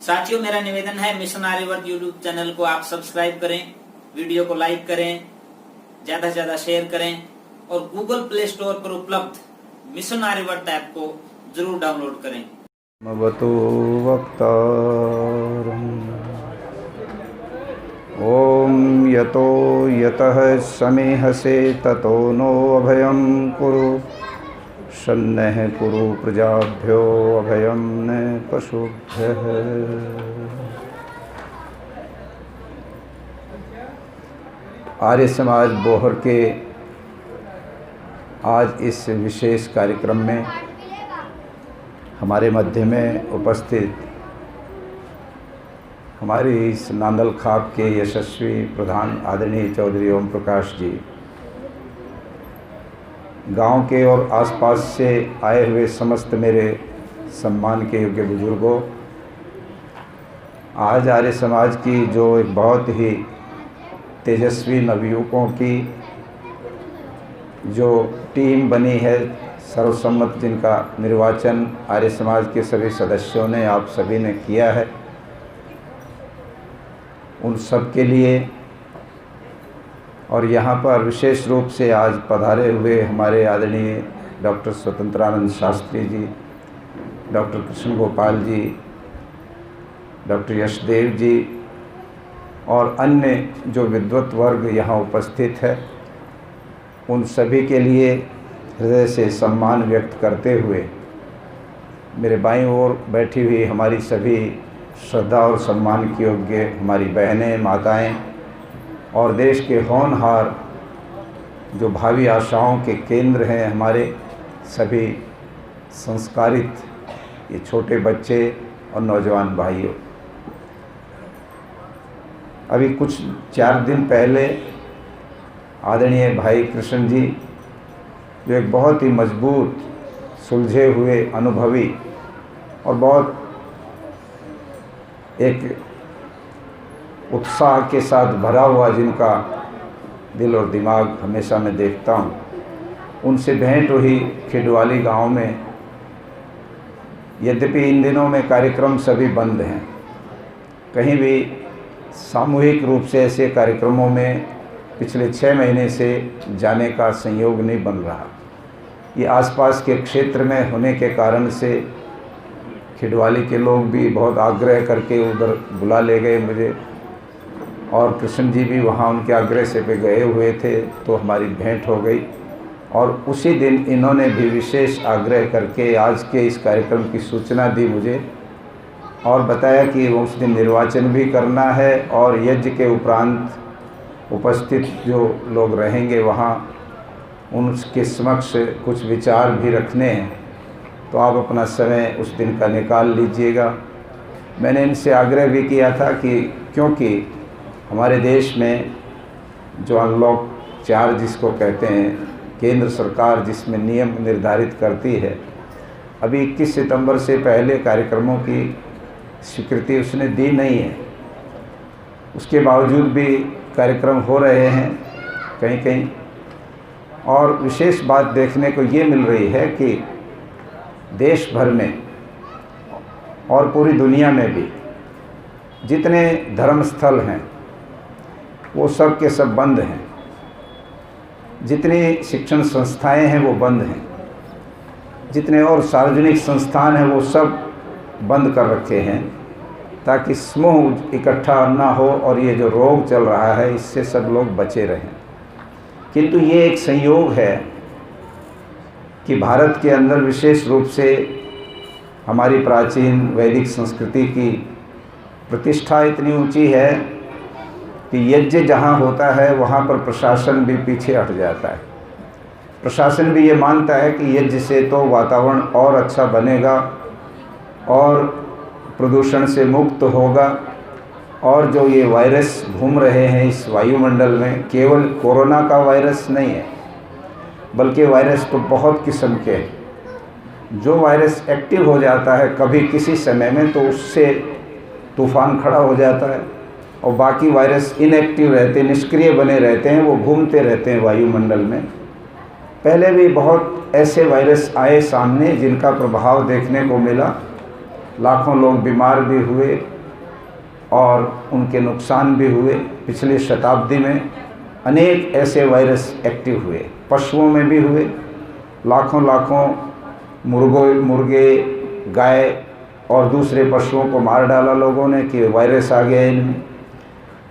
साथियों, मेरा निवेदन है मिशन आर्यवर्त यूट्यूब चैनल को आप सब्सक्राइब करें, वीडियो को लाइक करें, ज्यादा से ज्यादा शेयर करें और गूगल प्ले स्टोर पर उपलब्ध मिशन आर्यवर्त ऐप को जरूर डाउनलोड करें। भवतु वक्तारम् ओम यतो यतः समीहसे ततो नो अभयं कुरु शन्नः कुरु प्रजाभ्यो अभयं न पशुभ्यः। आर्य समाज बोहर के आज इस विशेष कार्यक्रम में हमारे मध्य में उपस्थित हमारी इस नांदल खाप के यशस्वी प्रधान आदरणीय चौधरी ओम प्रकाश जी, गांव के और आसपास से आए हुए समस्त मेरे सम्मान के योग्य बुजुर्गों, आज आर्य समाज की जो एक बहुत ही तेजस्वी नवयुवकों की जो टीम बनी है, सर्वसम्मत जिनका निर्वाचन आर्य समाज के सभी सदस्यों ने, आप सभी ने किया है, उन सब के लिए और यहाँ पर विशेष रूप से आज पधारे हुए हमारे आदरणीय doctor स्वतंत्रानंद Shastri ji, doctor Krishna Gopal ji, doctor Yashdev जी और अन्य जो विद्वत वर्ग यहाँ उपस्थित है, उन सभी के लिए हृदय से सम्मान व्यक्त करते हुए मेरे बाईं ओर बैठी हुई हमारी सभी श्रद्धा और सम्मान के योग्य हमारी बहनें, माताएं और देश के होनहार जो भावी आशाओं के केंद्र हैं, हमारे सभी संस्कारित ये छोटे बच्चे और नौजवान भाइयों, अभी कुछ 4 दिन पहले आदरणीय भाई कृष्ण जी, जो एक बहुत ही मजबूत, सुलझे हुए, अनुभवी और बहुत एक उत्साह के साथ भरा हुआ जिनका दिल और दिमाग हमेशा मैं देखता हूँ, उनसे भेंट हुई खिडवाली गांव में। यद्यपि इन दिनों में कार्यक्रम सभी बंद हैं, कहीं भी सामूहिक रूप से ऐसे कार्यक्रमों में पिछले 6 महीने से जाने का संयोग नहीं बन रहा। ये आसपास के क्षेत्र में होने के कारण से खिडवाली के लोग भी बहुत आग्रह करके उधर बुला ले गए मुझे, और कृष्ण जी भी वहाँ उनके आग्रह से पे गए हुए थे, तो हमारी भेंट हो गई। और उसी दिन इन्होंने भी विशेष आग्रह करके आज के इस कार्यक्रम की सूचना दी मुझे और बताया कि उस दिन निर्वाचन भी करना है और यज्ञ के उपरांत उपस्थित जो लोग रहेंगे वहाँ, उनके समक्ष कुछ विचार भी रखने हैं, तो आप अपना समय उस दिन का निकाल लीजिएगा। मैंने इनसे आग्रह भी किया था कि क्योंकि हमारे देश में जो अनलॉक 4 जिसको कहते हैं, केंद्र सरकार जिसमें नियम निर्धारित करती है, अभी 21 सितंबर से पहले कार्यक्रमों की स्वीकृति उसने दी नहीं है। उसके बावजूद भी कार्यक्रम हो रहे हैं कहीं कहीं, और विशेष बात देखने को ये मिल रही है कि देश भर में और पूरी दुनिया में भी जितने धर्म स्थल हैं वो सब के सब बंद हैं, जितनी शिक्षण संस्थाएं हैं वो बंद हैं, जितने और सार्वजनिक संस्थान हैं वो सब बंद कर रखे हैं, ताकि समूह इकट्ठा ना हो और ये जो रोग चल रहा है इससे सब लोग बचे रहें। किंतु ये एक संयोग है कि भारत के अंदर विशेष रूप से हमारी प्राचीन वैदिक संस्कृति की प्रतिष्ठा इतनी ऊंची है कि यज्ञ जहाँ होता है वहाँ पर प्रशासन भी पीछे हट जाता है। प्रशासन भी ये मानता है कि यज्ञ से तो वातावरण और अच्छा बनेगा और प्रदूषण से मुक्त होगा, और जो ये वायरस घूम रहे हैं इस वायुमंडल में, केवल कोरोना का वायरस नहीं है, बल्कि वायरस तो बहुत किस्म के हैं। जो वायरस एक्टिव हो जाता है कभी किसी समय में, तो उससे तूफान खड़ा हो जाता है, और बाकी वायरस इनएक्टिव रहते, निष्क्रिय बने रहते हैं, वो घूमते रहते हैं वायुमंडल में। पहले भी बहुत ऐसे वायरस आए सामने जिनका प्रभाव देखने को मिला, लाखों लोग बीमार भी हुए और उनके नुकसान भी हुए। पिछले शताब्दी में अनेक ऐसे वायरस एक्टिव हुए, पशुओं में भी हुए, लाखों लाखों मुर्गे, गाय और दूसरे पशुओं को मार डाला लोगों ने कि वायरस आ गया इनमें।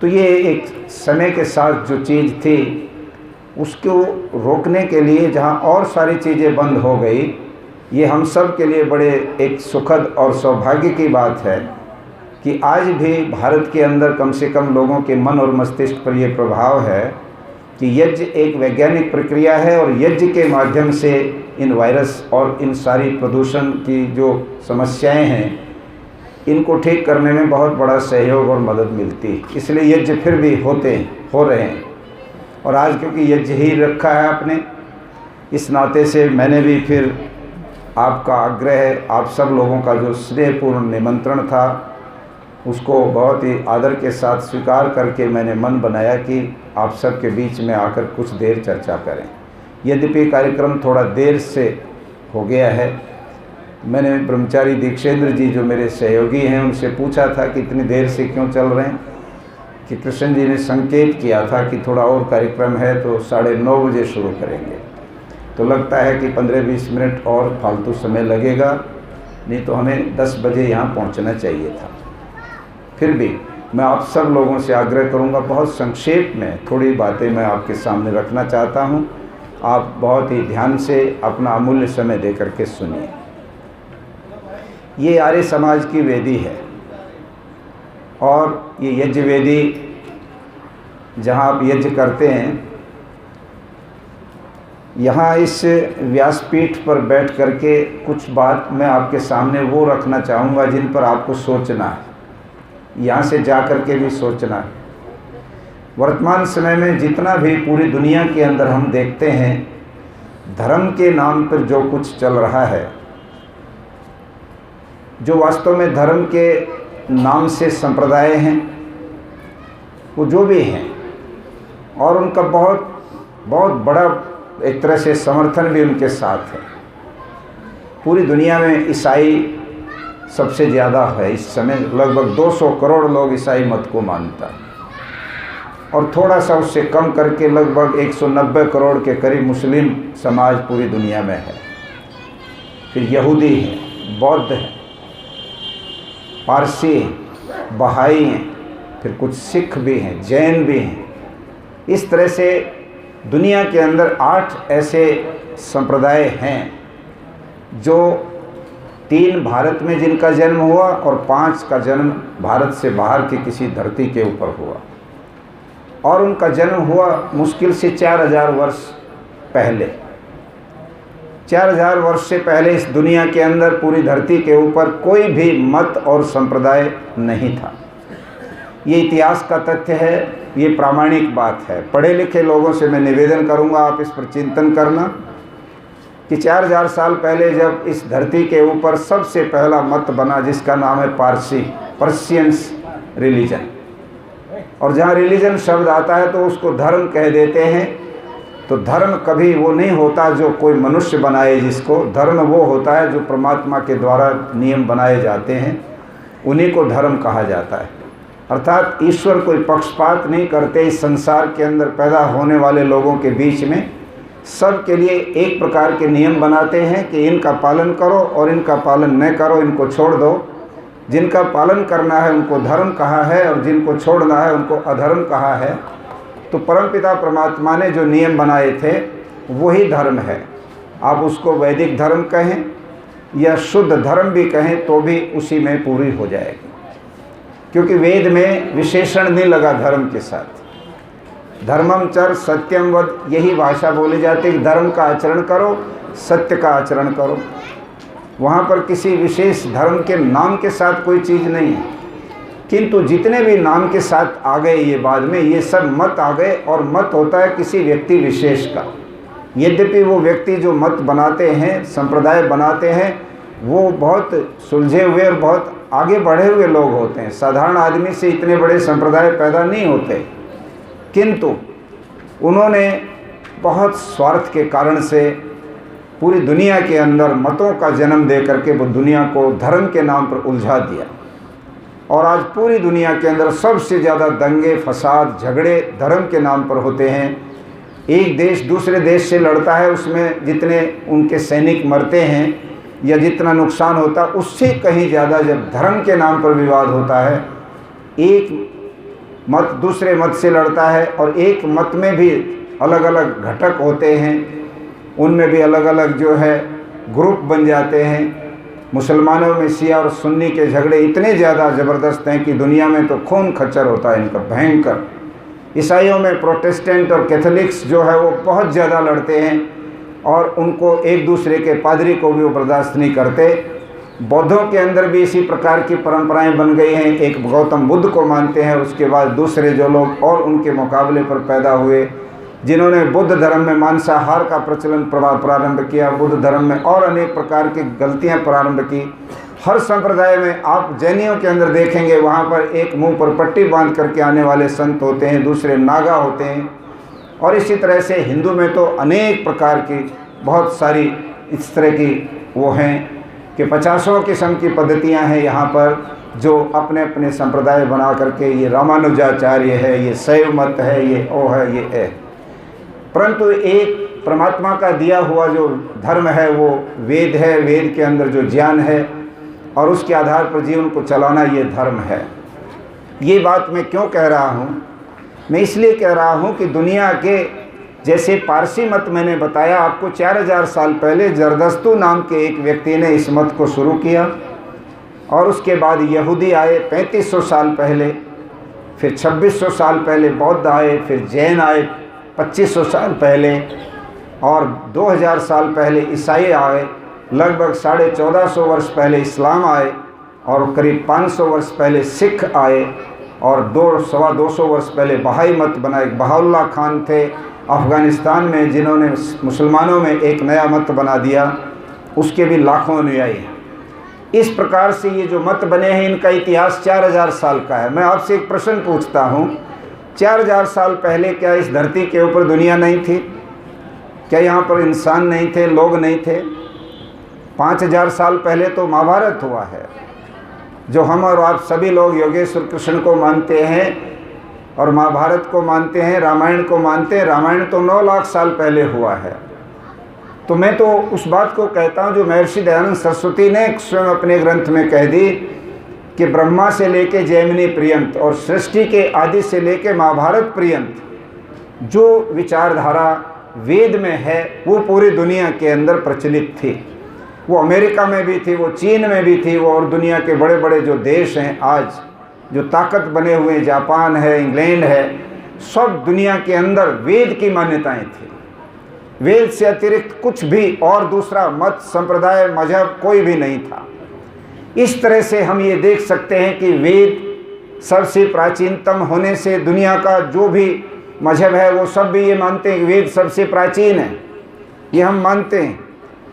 तो ये एक समय के साथ जो चीज़ थी उसको रोकने के लिए जहाँ और सारी चीज़ें बंद हो गई, ये हम सब के लिए बड़े एक सुखद और सौभाग्य की बात है कि आज भी भारत के अंदर कम से कम लोगों के मन और मस्तिष्क पर ये प्रभाव है कि यज्ञ एक वैज्ञानिक प्रक्रिया है और यज्ञ के माध्यम से इन वायरस और इन सारी प्रदूषण की जो समस्याएं हैं इनको ठीक करने में बहुत बड़ा सहयोग और मदद मिलती है। इसलिए यज्ञ फिर भी हो रहे हैं। और आज क्योंकि यज्ञ ही रखा है आपने, इस नाते से मैंने भी फिर आपका आग्रह, आप सब लोगों का जो स्नेहपूर्ण निमंत्रण था उसको बहुत ही आदर के साथ स्वीकार करके मैंने मन बनाया कि आप सब के बीच में आकर कुछ देर चर्चा करें। यद्यपि कार्यक्रम थोड़ा देर से हो गया है, मैंने ब्रह्मचारी दीक्षेंद्र जी जो मेरे सहयोगी हैं उनसे पूछा था कि इतनी देर से क्यों चल रहे हैं, कि कृष्ण जी ने संकेत किया था कि थोड़ा और कार्यक्रम है तो 9:30 बजे शुरू करेंगे। तो लगता है कि 15-20 मिनट और फालतू समय लगेगा, नहीं तो हमें 10 बजे यहाँ पहुँचना चाहिए था। फिर भी मैं आप सब लोगों से आग्रह करूँगा, बहुत संक्षेप में थोड़ी बातें मैं आपके सामने रखना चाहता हूँ। आप बहुत ही ध्यान से अपना अमूल्य समय दे करके सुनिए। ये आर्य समाज की वेदी है और ये यज्ञ वेदी जहाँ आप यज्ञ करते हैं, यहाँ इस व्यासपीठ पर बैठ करके कुछ बात मैं आपके सामने वो रखना चाहूँगा जिन पर आपको सोचना है, यहाँ से जा कर के भी सोचना है। वर्तमान समय में जितना भी पूरी दुनिया के अंदर हम देखते हैं धर्म के नाम पर जो कुछ चल रहा है, जो वास्तव में धर्म के नाम से संप्रदाय हैं, वो जो भी हैं, और उनका बहुत बड़ा एक तरह से समर्थन भी उनके साथ है। पूरी दुनिया में ईसाई सबसे ज़्यादा है इस समय, लगभग 200 करोड़ लोग ईसाई मत को मानता है, और थोड़ा सा उससे कम करके लगभग 190 करोड़ के करीब मुस्लिम समाज पूरी दुनिया में है। फिर यहूदी हैं, बौद्ध हैं, पारसी हैं, बहाई हैं, फिर कुछ सिख भी हैं, जैन भी हैं। इस तरह से दुनिया के अंदर 8 ऐसे संप्रदाय हैं जो 3 भारत में जिनका जन्म हुआ और 5 का जन्म भारत से बाहर की किसी धरती के ऊपर हुआ, और उनका जन्म हुआ मुश्किल से 4000 वर्ष पहले। 4000 वर्ष से पहले इस दुनिया के अंदर पूरी धरती के ऊपर कोई भी मत और संप्रदाय नहीं था। ये इतिहास का तथ्य है, ये प्रामाणिक बात है। पढ़े लिखे लोगों से मैं निवेदन करूंगा, आप इस पर चिंतन करना कि 4000 साल पहले जब इस धरती के ऊपर सबसे पहला मत बना जिसका नाम है पारसी, पर्शियंस रिलीजन, और जहाँ रिलीजन शब्द आता है तो उसको धर्म कह देते हैं। तो धर्म कभी वो नहीं होता जो कोई मनुष्य बनाए, जिसको धर्म वो होता है जो परमात्मा के द्वारा नियम बनाए जाते हैं, उन्हीं को धर्म कहा जाता है। अर्थात ईश्वर कोई पक्षपात नहीं करते, इस संसार के अंदर पैदा होने वाले लोगों के बीच में सब के लिए एक प्रकार के नियम बनाते हैं कि इनका पालन करो और इनका पालन न करो, इनको छोड़ दो। जिनका पालन करना है उनको धर्म कहा है और जिनको छोड़ना है उनको अधर्म कहा है। तो परमपिता परमात्मा ने जो नियम बनाए थे वही धर्म है। आप उसको वैदिक धर्म कहें या शुद्ध धर्म भी कहें तो भी उसी में पूरी हो जाएगी, क्योंकि वेद में विशेषण नहीं लगा धर्म के साथ। धर्मम चर सत्यम वद, यही भाषा बोली जाती है कि धर्म का आचरण करो, सत्य का आचरण करो। वहाँ पर किसी विशेष धर्म के नाम के साथ कोई चीज़ नहीं है, किंतु जितने भी नाम के साथ आ गए ये बाद में, ये सब मत आ गए, और मत होता है किसी व्यक्ति विशेष का। यद्यपि वो व्यक्ति जो मत बनाते हैं, संप्रदाय बनाते हैं, वो बहुत सुलझे हुए और बहुत आगे बढ़े हुए लोग होते हैं। साधारण आदमी से इतने बड़े संप्रदाय पैदा नहीं होते, किंतु उन्होंने बहुत स्वार्थ के कारण से पूरी दुनिया के अंदर मतों का जन्म दे करके वो दुनिया को धर्म के नाम पर उलझा दिया। और आज पूरी दुनिया के अंदर सबसे ज़्यादा दंगे फसाद झगड़े धर्म के नाम पर होते हैं। एक देश दूसरे देश से लड़ता है, उसमें जितने उनके सैनिक मरते हैं या जितना नुकसान होता है उससे कहीं ज़्यादा जब धर्म के नाम पर विवाद होता है, एक मत दूसरे मत से लड़ता है और एक मत में भी अलग अलग घटक होते हैं, उनमें भी अलग अलग जो है ग्रुप बन जाते हैं। मुसलमानों में शिया और सुन्नी के झगड़े इतने ज़्यादा ज़बरदस्त हैं कि दुनिया में तो खून खच्चर होता है इनका भयंकर। ईसाइयों में प्रोटेस्टेंट और कैथोलिक्स जो है वो बहुत ज़्यादा लड़ते हैं और उनको एक दूसरे के पादरी को भी वो बर्दाश्त नहीं करते। बौद्धों के अंदर भी इसी प्रकार की परंपराएं बन गई हैं। एक गौतम बुद्ध को मानते हैं, उसके बाद दूसरे जो लोग और उनके मुकाबले पर पैदा हुए जिन्होंने बुद्ध धर्म में मांसाहार का प्रचलन प्रारंभ किया, बुद्ध धर्म में और अनेक प्रकार की गलतियां प्रारंभ की। हर संप्रदाय में आप जैनियों के अंदर देखेंगे वहाँ पर एक मुंह पर पट्टी बांध करके आने वाले संत होते हैं, दूसरे नागा होते हैं। और इसी तरह से हिंदू में तो अनेक प्रकार की बहुत सारी इस तरह की वो हैं कि 50 किस्म की पद्धतियाँ हैं यहाँ पर जो अपने अपने संप्रदाय बना करके ये रामानुजाचार्य है, ये शैव मत है, ये ओ है, ये है। परंतु एक परमात्मा का दिया हुआ जो धर्म है वो वेद है, वेद के अंदर जो ज्ञान है और उसके आधार पर जीवन को चलाना ये धर्म है। ये बात मैं क्यों कह रहा हूँ? मैं इसलिए कह रहा हूँ कि दुनिया के जैसे पारसी मत मैंने बताया आपको 4000 साल पहले जरदस्तु नाम के एक व्यक्ति ने इस मत को शुरू किया और उसके बाद यहूदी आए 3500 साल पहले, फिर 2600 साल पहले बौद्ध आए, फिर जैन आए 2500 साल पहले और 2000 साल पहले ईसाई आए, लगभग 1450 वर्ष पहले इस्लाम आए और करीब 500 वर्ष पहले सिख आए और 200 वर्ष पहले बहाई मत बना। एक बहाउल्ला खान थे अफ़गानिस्तान में जिन्होंने मुसलमानों में एक नया मत बना दिया, उसके भी लाखों अनुयायी हैं। इस प्रकार से ये जो मत बने हैं इनका इतिहास 4000 साल का है। मैं आपसे एक प्रश्न पूछता हूँ, 4000 साल पहले क्या इस धरती के ऊपर दुनिया नहीं थी? क्या यहाँ पर इंसान नहीं थे, लोग नहीं थे? 5000 साल पहले तो महाभारत हुआ है, जो हम और आप सभी लोग योगेश्वर कृष्ण को मानते हैं और महाभारत को मानते हैं, रामायण को मानते हैं। रामायण तो 9 लाख साल पहले हुआ है। तो मैं तो उस बात को कहता हूँ जो महर्षि दयानंद सरस्वती ने स्वयं अपने ग्रंथ में कह दी कि ब्रह्मा से लेके जैमिनी पर्यंत और सृष्टि के आदि से लेके महाभारत पर्यंत जो विचारधारा वेद में है वो पूरी दुनिया के अंदर प्रचलित थी। वो अमेरिका में भी थी, वो चीन में भी थी, वो और दुनिया के बड़े बड़े जो देश हैं आज जो ताकत बने हुए, जापान है, इंग्लैंड है, सब दुनिया के अंदर वेद की मान्यताएं थी। वेद से अतिरिक्त कुछ भी और दूसरा मत, संप्रदाय, मजहब कोई भी नहीं था। इस तरह से हम ये देख सकते हैं कि वेद सबसे प्राचीनतम होने से दुनिया का जो भी मजहब है वो सब भी ये मानते हैं कि वेद सबसे प्राचीन है, ये हम मानते हैं।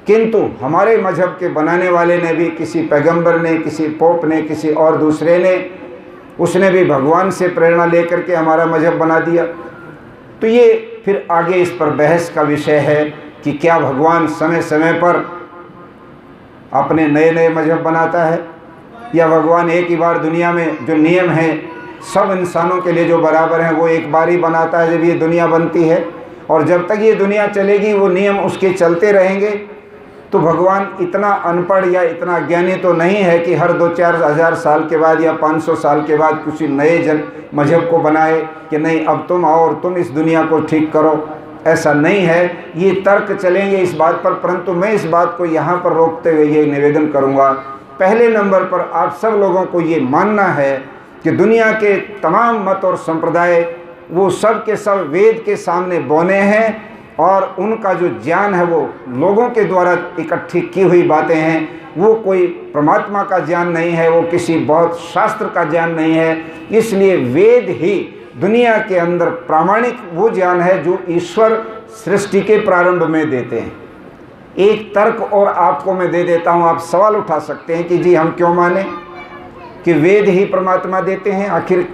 किंतु हमारे मजहब के बनाने वाले ने भी, किसी पैगंबर ने, किसी पोप ने, किसी और दूसरे ने, उसने भी भगवान से प्रेरणा लेकर के हमारा मजहब बना दिया। तो ये फिर आगे इस पर बहस का विषय है कि क्या भगवान समय समय पर अपने नए नए मजहब बनाता है या भगवान एक ही बार दुनिया में जो नियम हैं सब इंसानों के लिए जो बराबर हैं वो एक बार ही बनाता है जब ये दुनिया बनती है, और जब तक ये दुनिया चलेगी वो नियम उसके चलते रहेंगे। तो भगवान इतना अनपढ़ या इतना ज्ञानी तो नहीं है कि हर 2-4 हज़ार साल के बाद या 500 साल के बाद किसी नए मजहब को बनाए कि नहीं अब तुम आओ और तुम इस दुनिया को ठीक करो। ऐसा नहीं है, ये तर्क चलेंगे इस बात पर। परंतु मैं इस बात को यहाँ पर रोकते हुए ये निवेदन करूँगा, पहले नंबर पर आप सब लोगों को ये मानना है कि दुनिया के तमाम मत और संप्रदाय वो सब के सब वेद के सामने बौने हैं और उनका जो ज्ञान है वो लोगों के द्वारा इकट्ठी की हुई बातें हैं। वो कोई परमात्मा का ज्ञान नहीं है, वो किसी बहुत शास्त्र का ज्ञान नहीं है। इसलिए वेद ही दुनिया के अंदर प्रामाणिक वो ज्ञान है जो ईश्वर सृष्टि के प्रारंभ में देते हैं। एक तर्क और आपको मैं दे देता हूँ, आप सवाल उठा सकते हैं कि जी हम क्यों माने कि वेद ही परमात्मा देते हैं? आखिर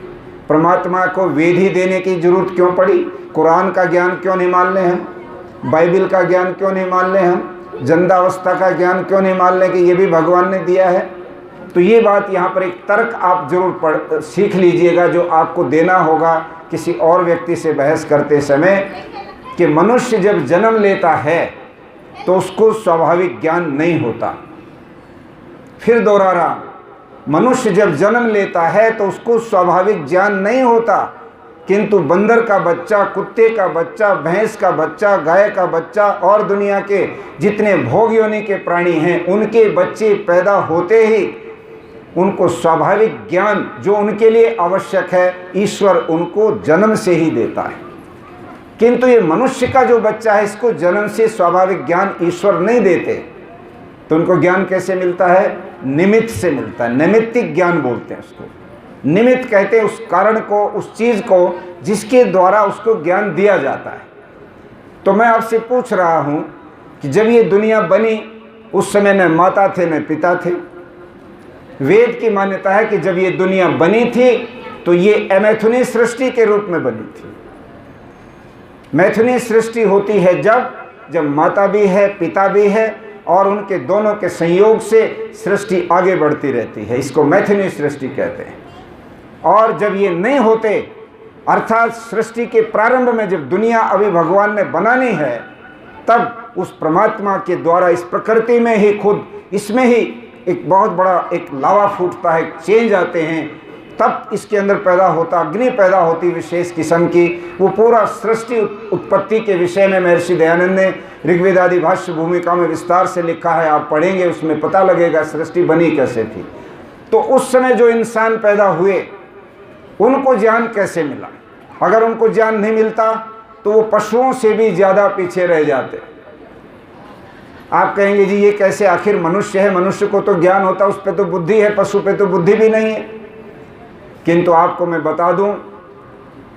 परमात्मा को वेद ही देने की जरूरत क्यों पड़ी? कुरान का ज्ञान क्यों नहीं मान लें हम? बाइबिल का ज्ञान क्यों नहीं मान लें हम? जंदावस्था का ज्ञान क्यों नहीं मान लें कि ये भी भगवान ने दिया है? तो ये बात यहाँ पर एक तर्क आप जरूर सीख लीजिएगा, जो आपको देना होगा किसी और व्यक्ति से बहस करते समय, कि मनुष्य जब जन्म लेता है तो उसको स्वाभाविक ज्ञान नहीं होता। फिर दोहरा रहा, मनुष्य जब जन्म लेता है तो उसको स्वाभाविक ज्ञान नहीं होता, किंतु बंदर का बच्चा, कुत्ते का बच्चा, भैंस का बच्चा, गाय का बच्चा और दुनिया के जितने भोग योनि के प्राणी हैं, उनके बच्चे पैदा होते ही उनको स्वाभाविक ज्ञान जो उनके लिए आवश्यक है, ईश्वर उनको जन्म से ही देता है। किंतु ये मनुष्य का जो बच्चा है, इसको जन्म से स्वाभाविक ज्ञान ईश्वर नहीं देते। तो उनको ज्ञान कैसे मिलता है? निमित्त से मिलता है। नैमित्तिक ज्ञान बोलते हैं उसको। निमित्त कहते हैं उस कारण को, उस चीज को जिसके द्वारा उसको ज्ञान दिया जाता है। तो मैं आपसे पूछ रहा हूं कि जब ये दुनिया बनी उस समय न माता थे न पिता थे। वेद की मान्यता है कि जब ये दुनिया बनी थी तो ये अमैथुनी सृष्टि के रूप में बनी थी। मैथुनी सृष्टि होती है जब माता भी है, पिता भी है और उनके दोनों के संयोग से सृष्टि आगे बढ़ती रहती है। इसको मैथुनी सृष्टि कहते हैं। और जब ये नहीं होते, अर्थात सृष्टि के प्रारंभ में जब दुनिया अभी भगवान ने बनानी है, तब उस परमात्मा के द्वारा इस प्रकृति में ही, खुद इसमें ही एक बहुत बड़ा एक लावा फूटता है, चेंज आते हैं, तब इसके अंदर पैदा होता, अग्नि पैदा होती विशेष किस्म की। वो पूरा सृष्टि उत्पत्ति के विषय में महर्षि दयानंद ने ऋग्वेद आदि भाष्य भूमिका में विस्तार से लिखा है। आप पढ़ेंगे, उसमें पता लगेगा सृष्टि बनी कैसे थी। तो उस समय जो इंसान पैदा हुए उनको ज्ञान कैसे मिला? अगर उनको ज्ञान नहीं मिलता तो वो पशुओं से भी ज़्यादा पीछे रह जाते। आप कहेंगे जी ये कैसे, आखिर मनुष्य है, मनुष्य को तो ज्ञान होता, उस पर तो बुद्धि है, पशु पे तो बुद्धि भी नहीं है। किंतु आपको मैं बता दूं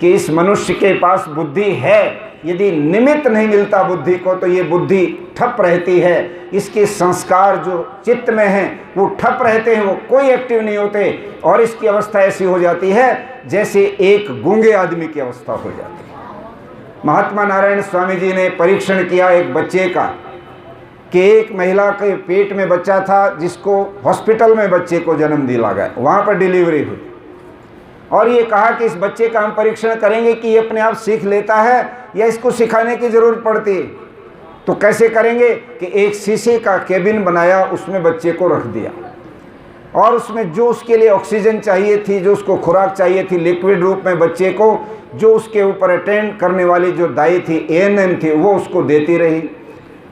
कि इस मनुष्य के पास बुद्धि है। यदि निमित्त नहीं मिलता बुद्धि को तो ये बुद्धि ठप रहती है। इसके संस्कार जो चित्त में हैं वो ठप रहते हैं, वो कोई एक्टिव नहीं होते। और इसकी अवस्था ऐसी हो जाती है जैसे एक गूंगे आदमी की अवस्था हो जाती है। महात्मा नारायण स्वामी जी ने परीक्षण किया एक बच्चे का, कि एक महिला के पेट में बच्चा था जिसको हॉस्पिटल में बच्चे को जन्म दिला गया, वहाँ पर डिलीवरी हुई। और ये कहा कि इस बच्चे का हम परीक्षण करेंगे कि ये अपने आप सीख लेता है या इसको सिखाने की ज़रूरत पड़ती है। तो कैसे करेंगे कि एक शीशे का केबिन बनाया, उसमें बच्चे को रख दिया और उसमें जो उसके लिए ऑक्सीजन चाहिए थी, जो उसको खुराक चाहिए थी लिक्विड रूप में बच्चे को, जो उसके ऊपर अटेंड करने वाली जो दाई थी, ANM थी, वो उसको देती रही,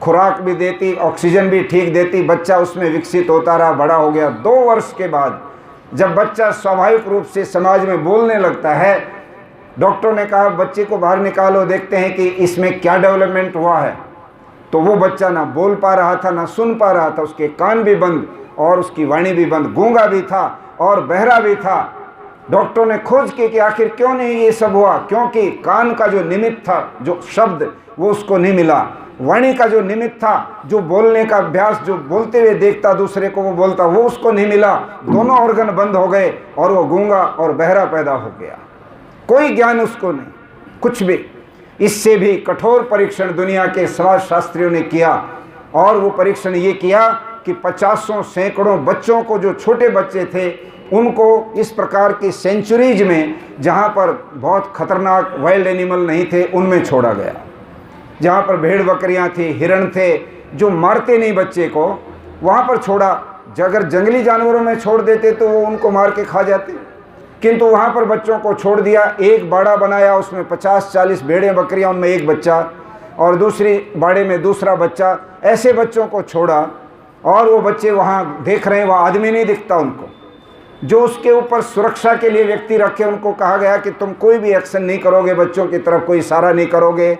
खुराक भी देती, ऑक्सीजन भी ठीक देती। बच्चा उसमें विकसित होता रहा, बड़ा हो गया। 2 वर्ष के बाद जब बच्चा स्वाभाविक रूप से समाज में बोलने लगता है, डॉक्टर ने कहा बच्चे को बाहर निकालो, देखते हैं कि इसमें क्या डेवलपमेंट हुआ है। तो वो बच्चा ना बोल पा रहा था, ना सुन पा रहा था, उसके कान भी बंद और उसकी वाणी भी बंद, गूंगा भी था और बहरा भी था। डॉक्टर ने खोज की कि आखिर क्यों नहीं ये सब हुआ, क्योंकि कान का जो निमित्त था, जो शब्द, वो उसको नहीं मिला। वाणी का जो निमित्त था, जो बोलने का अभ्यास, जो बोलते हुए देखता दूसरे को वो बोलता, वो उसको नहीं मिला। दोनों ऑर्गन बंद हो गए और वो गूंगा और बहरा पैदा हो गया। कोई ज्ञान उसको नहीं, कुछ भी। इससे भी कठोर परीक्षण दुनिया के समाज शास्त्रियों ने किया। और वो परीक्षण ये किया कि 50 सैकड़ों बच्चों को, जो छोटे बच्चे थे, उनको इस प्रकार की सेंचुरीज में, जहाँ पर बहुत खतरनाक वाइल्ड एनिमल नहीं थे, उनमें छोड़ा गया। जहाँ पर भेड़ बकरियाँ थी, हिरण थे, जो मारते नहीं बच्चे को, वहाँ पर छोड़ा। अगर जंगली जानवरों में छोड़ देते तो वो उनको मार के खा जाते, किंतु वहाँ पर बच्चों को छोड़ दिया। एक बाड़ा बनाया, उसमें 50-40 भेड़ें बकरियाँ, उनमें एक बच्चा, और दूसरी बाड़े में दूसरा बच्चा। ऐसे बच्चों को छोड़ा और वो बच्चे वहाँ देख रहे हैं, वहाँ आदमी नहीं दिखता उनको। जो उसके ऊपर सुरक्षा के लिए व्यक्ति रखे, उनको कहा गया कि तुम कोई भी एक्शन नहीं करोगे, बच्चों की तरफ कोई इशारा नहीं करोगे,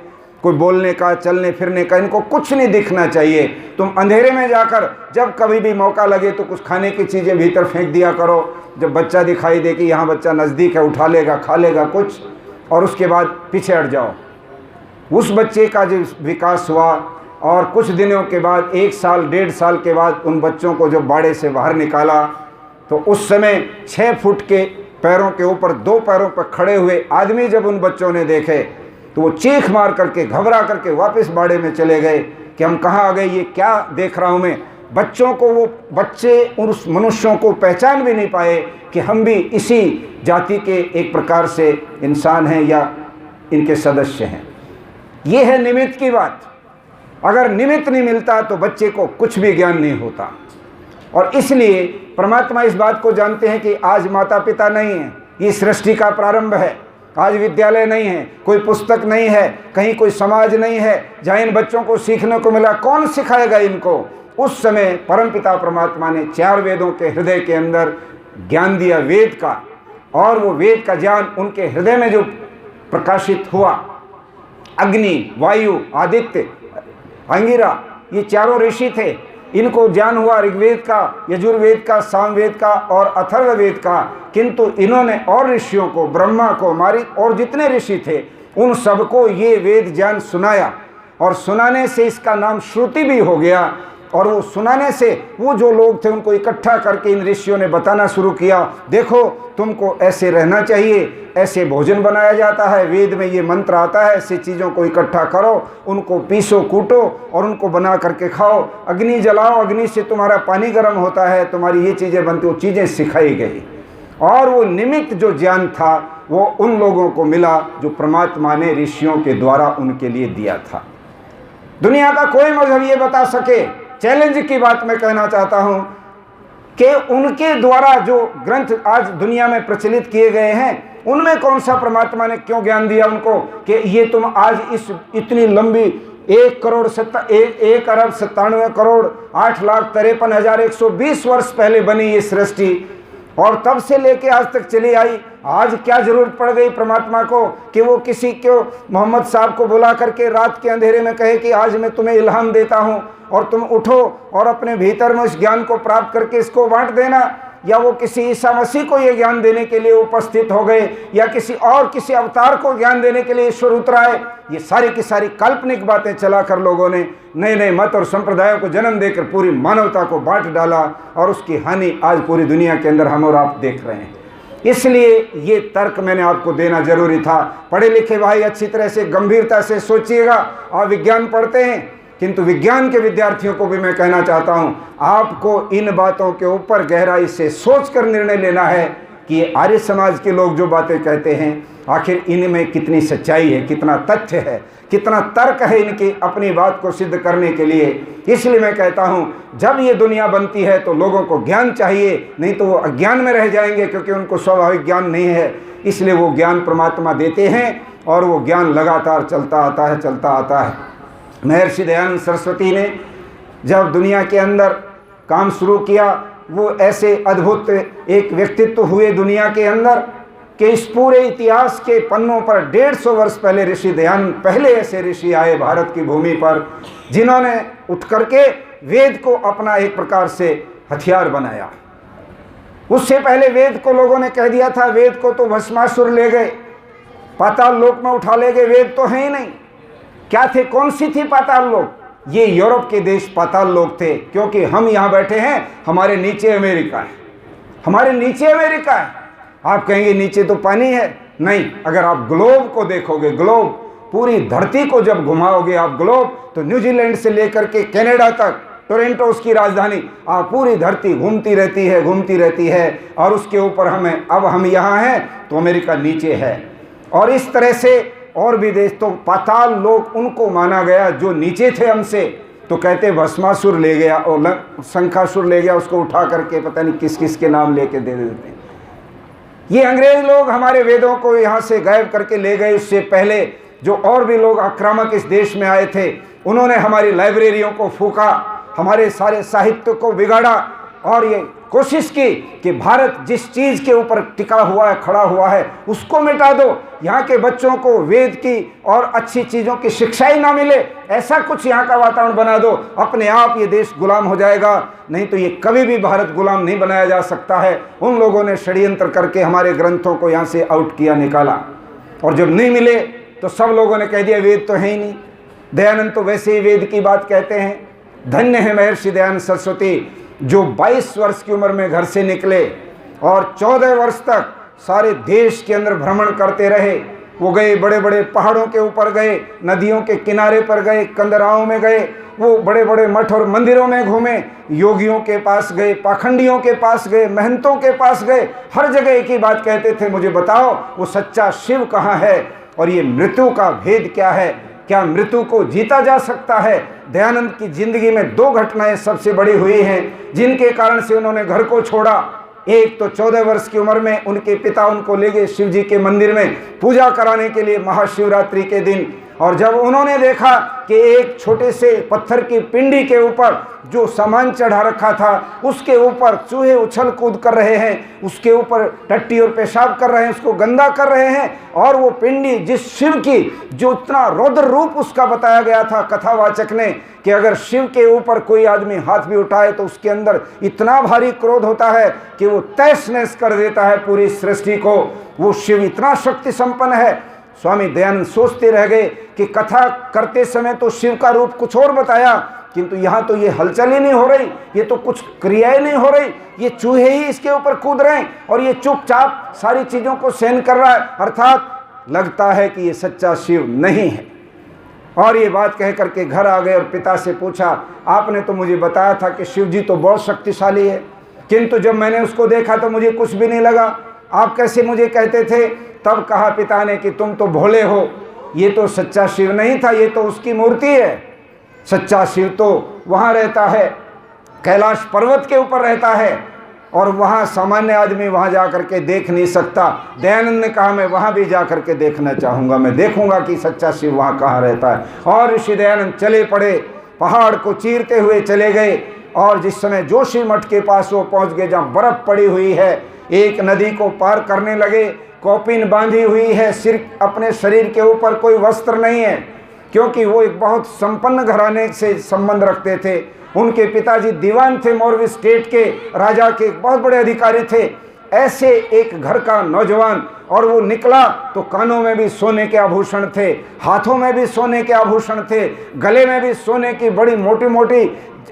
कोई बोलने का, चलने फिरने का, इनको कुछ नहीं दिखना चाहिए। तुम अंधेरे में जाकर जब कभी भी मौका लगे तो कुछ खाने की चीज़ें भीतर फेंक दिया करो। जब बच्चा दिखाई दे कि यहाँ बच्चा नज़दीक है, उठा लेगा, खा लेगा कुछ, और उसके बाद पीछे हट जाओ। उस बच्चे का जो विकास हुआ, और कुछ दिनों के बाद, 1 साल 1.5 साल के बाद, उन बच्चों को जब बाड़े से बाहर निकाला तो उस समय 6 फुट के पैरों के ऊपर 2 पैरों पर खड़े हुए आदमी जब उन बच्चों ने देखे तो वो चीख मार करके, घबरा करके वापस बाड़े में चले गए कि हम कहाँ आ गए, ये क्या देख रहा हूँ मैं। बच्चों को, वो बच्चे उस मनुष्यों को पहचान भी नहीं पाए कि हम भी इसी जाति के एक प्रकार से इंसान हैं या इनके सदस्य हैं। ये है निमित्त की बात। अगर निमित्त नहीं मिलता तो बच्चे को कुछ भी ज्ञान नहीं होता। और इसलिए परमात्मा इस बात को जानते हैं कि आज माता पिता नहीं है, ये सृष्टि का प्रारंभ है। आज विद्यालय नहीं है, कोई पुस्तक नहीं है, कहीं कोई समाज नहीं है जहाँ इन बच्चों को सीखने को मिला। कौन सिखाएगा इनको? उस समय परमपिता परमात्मा ने 4 वेदों के हृदय के अंदर ज्ञान दिया, वेद का। और वो वेद का ज्ञान उनके हृदय में जो प्रकाशित हुआ, अग्नि, वायु, आदित्य, अंगिरा, ये चारों ऋषि थे। इनको ज्ञान हुआ ऋग्वेद का, यजुर्वेद का, सामवेद का और अथर्ववेद का। किंतु इन्होंने और ऋषियों को, ब्रह्मा को, मारिक और जितने ऋषि थे उन सबको ये वेद ज्ञान सुनाया। और सुनाने से इसका नाम श्रुति भी हो गया। और वो सुनाने से वो जो लोग थे उनको इकट्ठा करके इन ऋषियों ने बताना शुरू किया, देखो तुमको ऐसे रहना चाहिए, ऐसे भोजन बनाया जाता है, वेद में ये मंत्र आता है, ऐसी चीज़ों को इकट्ठा करो, उनको पीसो कूटो और उनको बना करके खाओ, अग्नि जलाओ, अग्नि से तुम्हारा पानी गर्म होता है, तुम्हारी ये चीज़ें बनती, वो चीज़ें सिखाई गई। और वो निमित्त जो ज्ञान था वो उन लोगों को मिला जो परमात्मा ने ऋषियों के द्वारा उनके लिए दिया था। दुनिया का कोई मजहब ये बता सके, चैलेंज की बात मैं कहना चाहता हूं कि उनके द्वारा जो ग्रंथ आज दुनिया में प्रचलित किए गए हैं उनमें कौन सा परमात्मा ने क्यों ज्ञान दिया उनको कि ये तुम आज इस इतनी लंबी 1,97,8,53,120 वर्ष पहले बनी ये सृष्टि और तब से लेके आज तक चली आई। आज क्या जरूरत पड़ गई परमात्मा को कि वो किसी को, मोहम्मद साहब को बुला करके रात के अंधेरे में कहे कि आज मैं तुम्हें इल्हाम देता हूं और तुम उठो और अपने भीतर में उस ज्ञान को प्राप्त करके इसको बांट देना। या वो किसी ईसा मसीह को ये ज्ञान देने के लिए उपस्थित हो गए या किसी अवतार को ज्ञान देने के लिए ईश्वर उतराए। ये सारी की सारी काल्पनिक बातें चलाकर लोगों ने नए नए मत और संप्रदायों को जन्म देकर पूरी मानवता को बांट डाला और उसकी हानि आज पूरी दुनिया के अंदर हम और आप देख रहे हैं। इसलिए ये तर्क मैंने आपको देना जरूरी था। पढ़े लिखे भाई अच्छी तरह से गंभीरता से सोचिएगा। आप विज्ञान पढ़ते हैं किंतु विज्ञान के विद्यार्थियों को भी मैं कहना चाहता हूं, आपको इन बातों के ऊपर गहराई से सोचकर निर्णय लेना है कि ये आर्य समाज के लोग जो बातें कहते हैं आखिर इनमें कितनी सच्चाई है, कितना तथ्य है, कितना तर्क है इनकी अपनी बात को सिद्ध करने के लिए। इसलिए मैं कहता हूं जब ये दुनिया बनती है तो लोगों को ज्ञान चाहिए, नहीं तो वो अज्ञान में रह जाएंगे क्योंकि उनको स्वाभाविक ज्ञान नहीं है। इसलिए वो ज्ञान परमात्मा देते हैं और वो ज्ञान लगातार चलता आता है। महर्षि दयानंद सरस्वती ने जब दुनिया के अंदर काम शुरू किया वो ऐसे अद्भुत एक व्यक्तित्व हुए दुनिया के अंदर कि इस पूरे इतिहास के पन्नों पर 150 वर्ष पहले ऋषि दयानंद पहले ऐसे ऋषि आए भारत की भूमि पर जिन्होंने उठ करके वेद को अपना एक प्रकार से हथियार बनाया। उससे पहले वेद को लोगों ने कह दिया था वेद को तो भस्मासुर ले गए, पाताल लोक में उठा ले गए, वेद तो है ही नहीं। क्या थे, कौन सी थी पाताल लोक? ये यूरोप के देश पाताल लोक थे क्योंकि हम यहाँ बैठे हैं, हमारे नीचे अमेरिका है, हमारे नीचे अमेरिका है। आप कहेंगे नीचे तो पानी है, नहीं। अगर आप ग्लोब को देखोगे, ग्लोब पूरी धरती को जब घुमाओगे आप ग्लोब, तो न्यूजीलैंड से लेकर के कनाडा तक, टोरंटो उसकी राजधानी, पूरी धरती घूमती रहती है और उसके ऊपर हम यहाँ हैं तो अमेरिका नीचे है। और इस तरह से और भी देश, तो पाताल लोक उनको माना गया जो नीचे थे हमसे। तो कहते भस्मासुर ले गया और शंखासुर ले गया, उसको उठा करके पता नहीं किस किस के नाम लेके दे देते हैं। ये अंग्रेज लोग हमारे वेदों को यहाँ से गायब करके ले गए। उससे पहले जो और भी लोग आक्रामक इस देश में आए थे उन्होंने हमारी लाइब्रेरियों को फूका, हमारे सारे साहित्य को बिगाड़ा और ये कोशिश की कि भारत जिस चीज़ के ऊपर टिका हुआ है, खड़ा हुआ है, उसको मिटा दो। यहाँ के बच्चों को वेद की और अच्छी चीज़ों की शिक्षा ही ना मिले, ऐसा कुछ यहाँ का वातावरण बना दो, अपने आप ये देश गुलाम हो जाएगा। नहीं तो ये कभी भी भारत गुलाम नहीं बनाया जा सकता है। उन लोगों ने षड्यंत्र करके हमारे ग्रंथों को यहाँ से आउट किया, निकाला। और जब नहीं मिले तो सब लोगों ने कह दिया वेद तो है ही नहीं। दयानंद तो वैसे ही वेद की बात कहते हैं। धन्य है महर्षि दयानंद सरस्वती जो 22 वर्ष की उम्र में घर से निकले और 14 वर्ष तक सारे देश के अंदर भ्रमण करते रहे वो गए, बड़े बड़े पहाड़ों के ऊपर गए, नदियों के किनारे पर गए, कंदराओं में गए, वो बड़े बड़े मठ और मंदिरों में घूमे, योगियों के पास गए, पाखंडियों के पास गए, महंतों के पास गए। हर जगह एक ही बात कहते थे, मुझे बताओ वो सच्चा शिव कहाँ है और ये मृत्यु का भेद क्या है, क्या मृत्यु को जीता जा सकता है। दयानंद की जिंदगी में 2 घटनाएं सबसे बड़ी हुई हैं जिनके कारण से उन्होंने घर को छोड़ा। एक तो 14 वर्ष की उम्र में उनके पिता उनको ले गए शिव जी के मंदिर में पूजा कराने के लिए महाशिवरात्रि के दिन, और जब उन्होंने देखा कि एक छोटे से पत्थर की पिंडी के ऊपर जो सामान चढ़ा रखा था उसके ऊपर चूहे उछल कूद कर रहे हैं, उसके ऊपर टट्टी और पेशाब कर रहे हैं, उसको गंदा कर रहे हैं, और वो पिंडी जिस शिव की जो इतना रौद्र रूप उसका बताया गया था कथावाचक ने कि अगर शिव के ऊपर कोई आदमी हाथ भी उठाए तो उसके अंदर इतना भारी क्रोध होता है कि वो तहस नहस कर देता है पूरी सृष्टि को। वो शिव इतना शक्ति संपन्न है। स्वामी दयानंद सोचते रह गए कि कथा करते समय तो शिव का रूप कुछ और बताया, किंतु यहाँ तो ये हलचल ही नहीं हो रही, ये तो कुछ क्रियाएं नहीं हो रही, ये चूहे ही इसके ऊपर कूद रहे हैं और ये चुपचाप सारी चीज़ों को सहन कर रहा है, अर्थात लगता है कि ये सच्चा शिव नहीं है। और ये बात कह करके घर आ गए और पिता से पूछा, आपने तो मुझे बताया था कि शिव जी तो बहुत शक्तिशाली है, किंतु जब मैंने उसको देखा तो मुझे कुछ भी नहीं लगा, आप कैसे मुझे कहते थे। तब कहा पिता ने कि तुम तो भोले हो, ये तो सच्चा शिव नहीं था, ये तो उसकी मूर्ति है। सच्चा शिव तो वहाँ रहता है, कैलाश पर्वत के ऊपर रहता है, और वहाँ सामान्य आदमी वहाँ जा कर के देख नहीं सकता। दयानंद ने कहा मैं वहाँ भी जा कर के देखना चाहूँगा, मैं देखूँगा कि सच्चा शिव वहाँ कहाँ रहता है। और ऋषि दयानंद चले पड़े, पहाड़ को चीरते हुए चले गए, और जिस समय जोशी मठ के पास वो पहुँच गए जहाँ बर्फ़ पड़ी हुई है, एक नदी को पार करने लगे, कौपिन बांधी हुई है, सिर अपने शरीर के ऊपर कोई वस्त्र नहीं है, क्योंकि वो एक बहुत संपन्न घराने से संबंध रखते थे। उनके पिताजी दीवान थे, मौर्य स्टेट के राजा के बहुत बड़े अधिकारी थे। ऐसे एक घर का नौजवान, और वो निकला तो कानों में भी सोने के आभूषण थे, हाथों में भी सोने के आभूषण थे, गले में भी सोने की बड़ी मोटी मोटी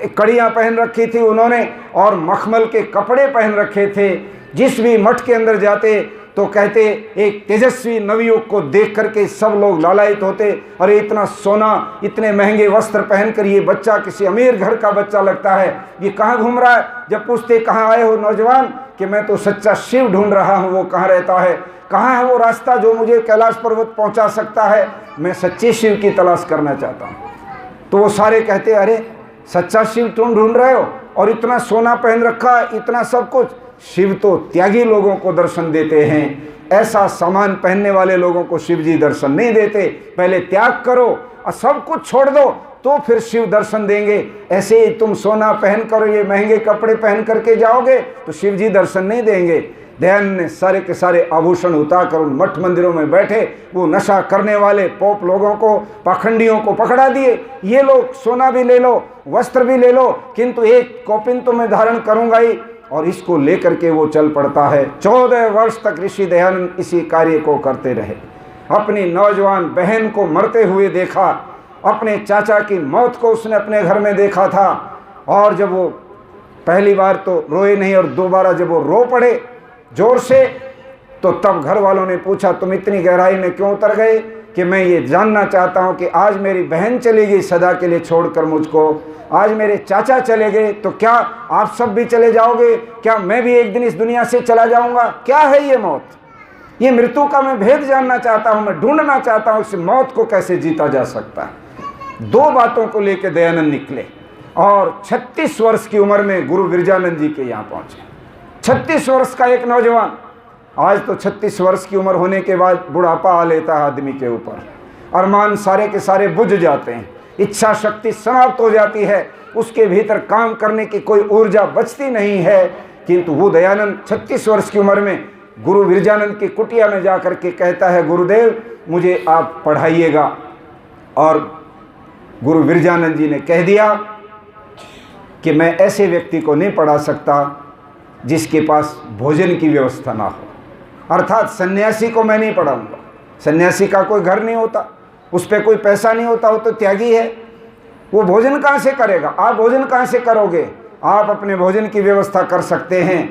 कड़ियाँ पहन रखी थी उन्होंने, और मखमल के कपड़े पहन रखे थे। जिस भी मठ के अंदर जाते तो कहते एक तेजस्वी नवयुवक को देख करके सब लोग लालायित होते, और इतना सोना, इतने महंगे वस्त्र पहनकर ये बच्चा किसी अमीर घर का बच्चा लगता है, ये कहाँ घूम रहा है। जब पूछते कहाँ आए हो नौजवान, कि मैं तो सच्चा शिव ढूंढ रहा हूँ, वो कहाँ रहता है, कहाँ है वो रास्ता जो मुझे कैलाश पर्वत पहुँचा सकता है, मैं सच्चे शिव की तलाश करना चाहता हूँ। तो वो सारे कहते अरे सच्चा शिव तुम ढूंढ रहे हो, और इतना सोना पहन रखा, इतना सब कुछ। शिव तो त्यागी लोगों को दर्शन देते हैं, ऐसा सामान पहनने वाले लोगों को शिव जी दर्शन नहीं देते। पहले त्याग करो और सब कुछ छोड़ दो तो फिर शिव दर्शन देंगे। ऐसे ही तुम सोना पहन कर, ये महंगे कपड़े पहन करके जाओगे तो शिव जी दर्शन नहीं देंगे। दयानंद ने सारे के सारे आभूषण उतार कर उन मठ मंदिरों में बैठे वो नशा करने वाले पोप लोगों को, पाखंडियों को पकड़ा दिए। ये लोग सोना भी ले लो, वस्त्र भी ले लो, किंतु एक कौपिन तो मैं धारण करूंगा ही। और इसको लेकर के वो चल पड़ता है। 14 वर्ष तक ऋषि दयानंद इसी कार्य को करते रहे। अपनी नौजवान बहन को मरते हुए देखा, अपने चाचा की मौत को उसने अपने घर में देखा था, और जब वो पहली बार तो रोए नहीं और दोबारा जब वो रो पड़े जोर से, तो तब घर वालों ने पूछा तुम इतनी गहराई में क्यों उतर गए, कि मैं ये जानना चाहता हूँ कि आज मेरी बहन चली गई सदा के लिए छोड़कर मुझको, आज मेरे चाचा चले गए, तो क्या आप सब भी चले जाओगे, क्या मैं भी एक दिन इस दुनिया से चला जाऊँगा, क्या है ये मौत, ये मृत्यु का मैं भेद जानना चाहता हूँ, मैं ढूंढना चाहता हूँ इस मौत को कैसे जीता जा सकता है। 2 बातों को लेकर दयानंद निकले और 36 वर्ष की उम्र में गुरु विरजानंद जी के यहाँ पहुँचे। 36 वर्ष का एक नौजवान, आज तो 36 वर्ष की उम्र होने के बाद बुढ़ापा आ लेता है आदमी के ऊपर, अरमान सारे के सारे बुझ जाते हैं, इच्छा शक्ति समाप्त हो जाती है, उसके भीतर काम करने की कोई ऊर्जा बचती नहीं है। किंतु वो दयानंद 36 वर्ष की उम्र में गुरु विरजानंद की कुटिया में जा कर के कहता है गुरुदेव मुझे आप पढ़ाइएगा। और गुरु विरजानंद जी ने कह दिया कि मैं ऐसे व्यक्ति को नहीं पढ़ा सकता जिसके पास भोजन की व्यवस्था ना हो, अर्थात सन्यासी को मैं नहीं पढ़ाऊंगा। सन्यासी का कोई घर नहीं होता, उस पर कोई पैसा नहीं होता, वो तो त्यागी है, वो भोजन कहाँ से करेगा, आप भोजन कहाँ से करोगे, आप अपने भोजन की व्यवस्था कर सकते हैं।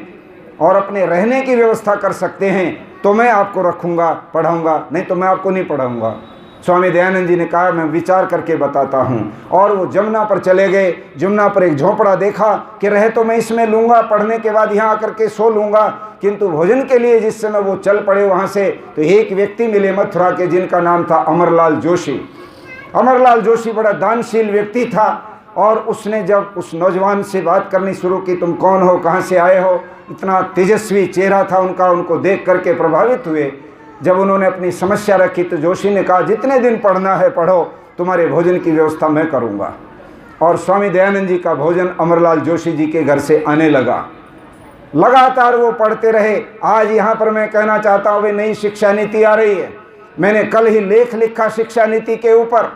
और अपने रहने की व्यवस्था कर सकते हैं तो मैं आपको रखूँगा, पढ़ाऊँगा, नहीं तो मैं आपको नहीं पढ़ाऊँगा। स्वामी दयानंद जी ने कहा मैं विचार करके बताता हूँ। और वो जमुना पर चले गए। जमुना पर एक झोंपड़ा देखा कि रहे तो मैं इसमें लूँगा, पढ़ने के बाद यहाँ आकर के सो लूँगा, किंतु भोजन के लिए जिस समय वो चल पड़े वहाँ से, तो एक व्यक्ति मिले मथुरा के जिनका नाम था अमरलाल जोशी। अमरलाल जोशी बड़ा दानशील व्यक्ति था और उसने जब उस नौजवान से बात करनी शुरू की, तुम कौन हो, कहाँ से आए हो, इतना तेजस्वी चेहरा था उनका, उनको देख करके प्रभावित हुए। जब उन्होंने अपनी समस्या रखी तो जोशी ने कहा जितने दिन पढ़ना है पढ़ो, तुम्हारे भोजन की व्यवस्था मैं करूँगा। और स्वामी दयानंद जी का भोजन अमरलाल जोशी जी के घर से आने लगा। लगातार वो पढ़ते रहे। आज यहाँ पर मैं कहना चाहता हूँ, नई शिक्षा नीति आ रही है। मैंने कल ही लेख लिखा शिक्षा नीति के ऊपर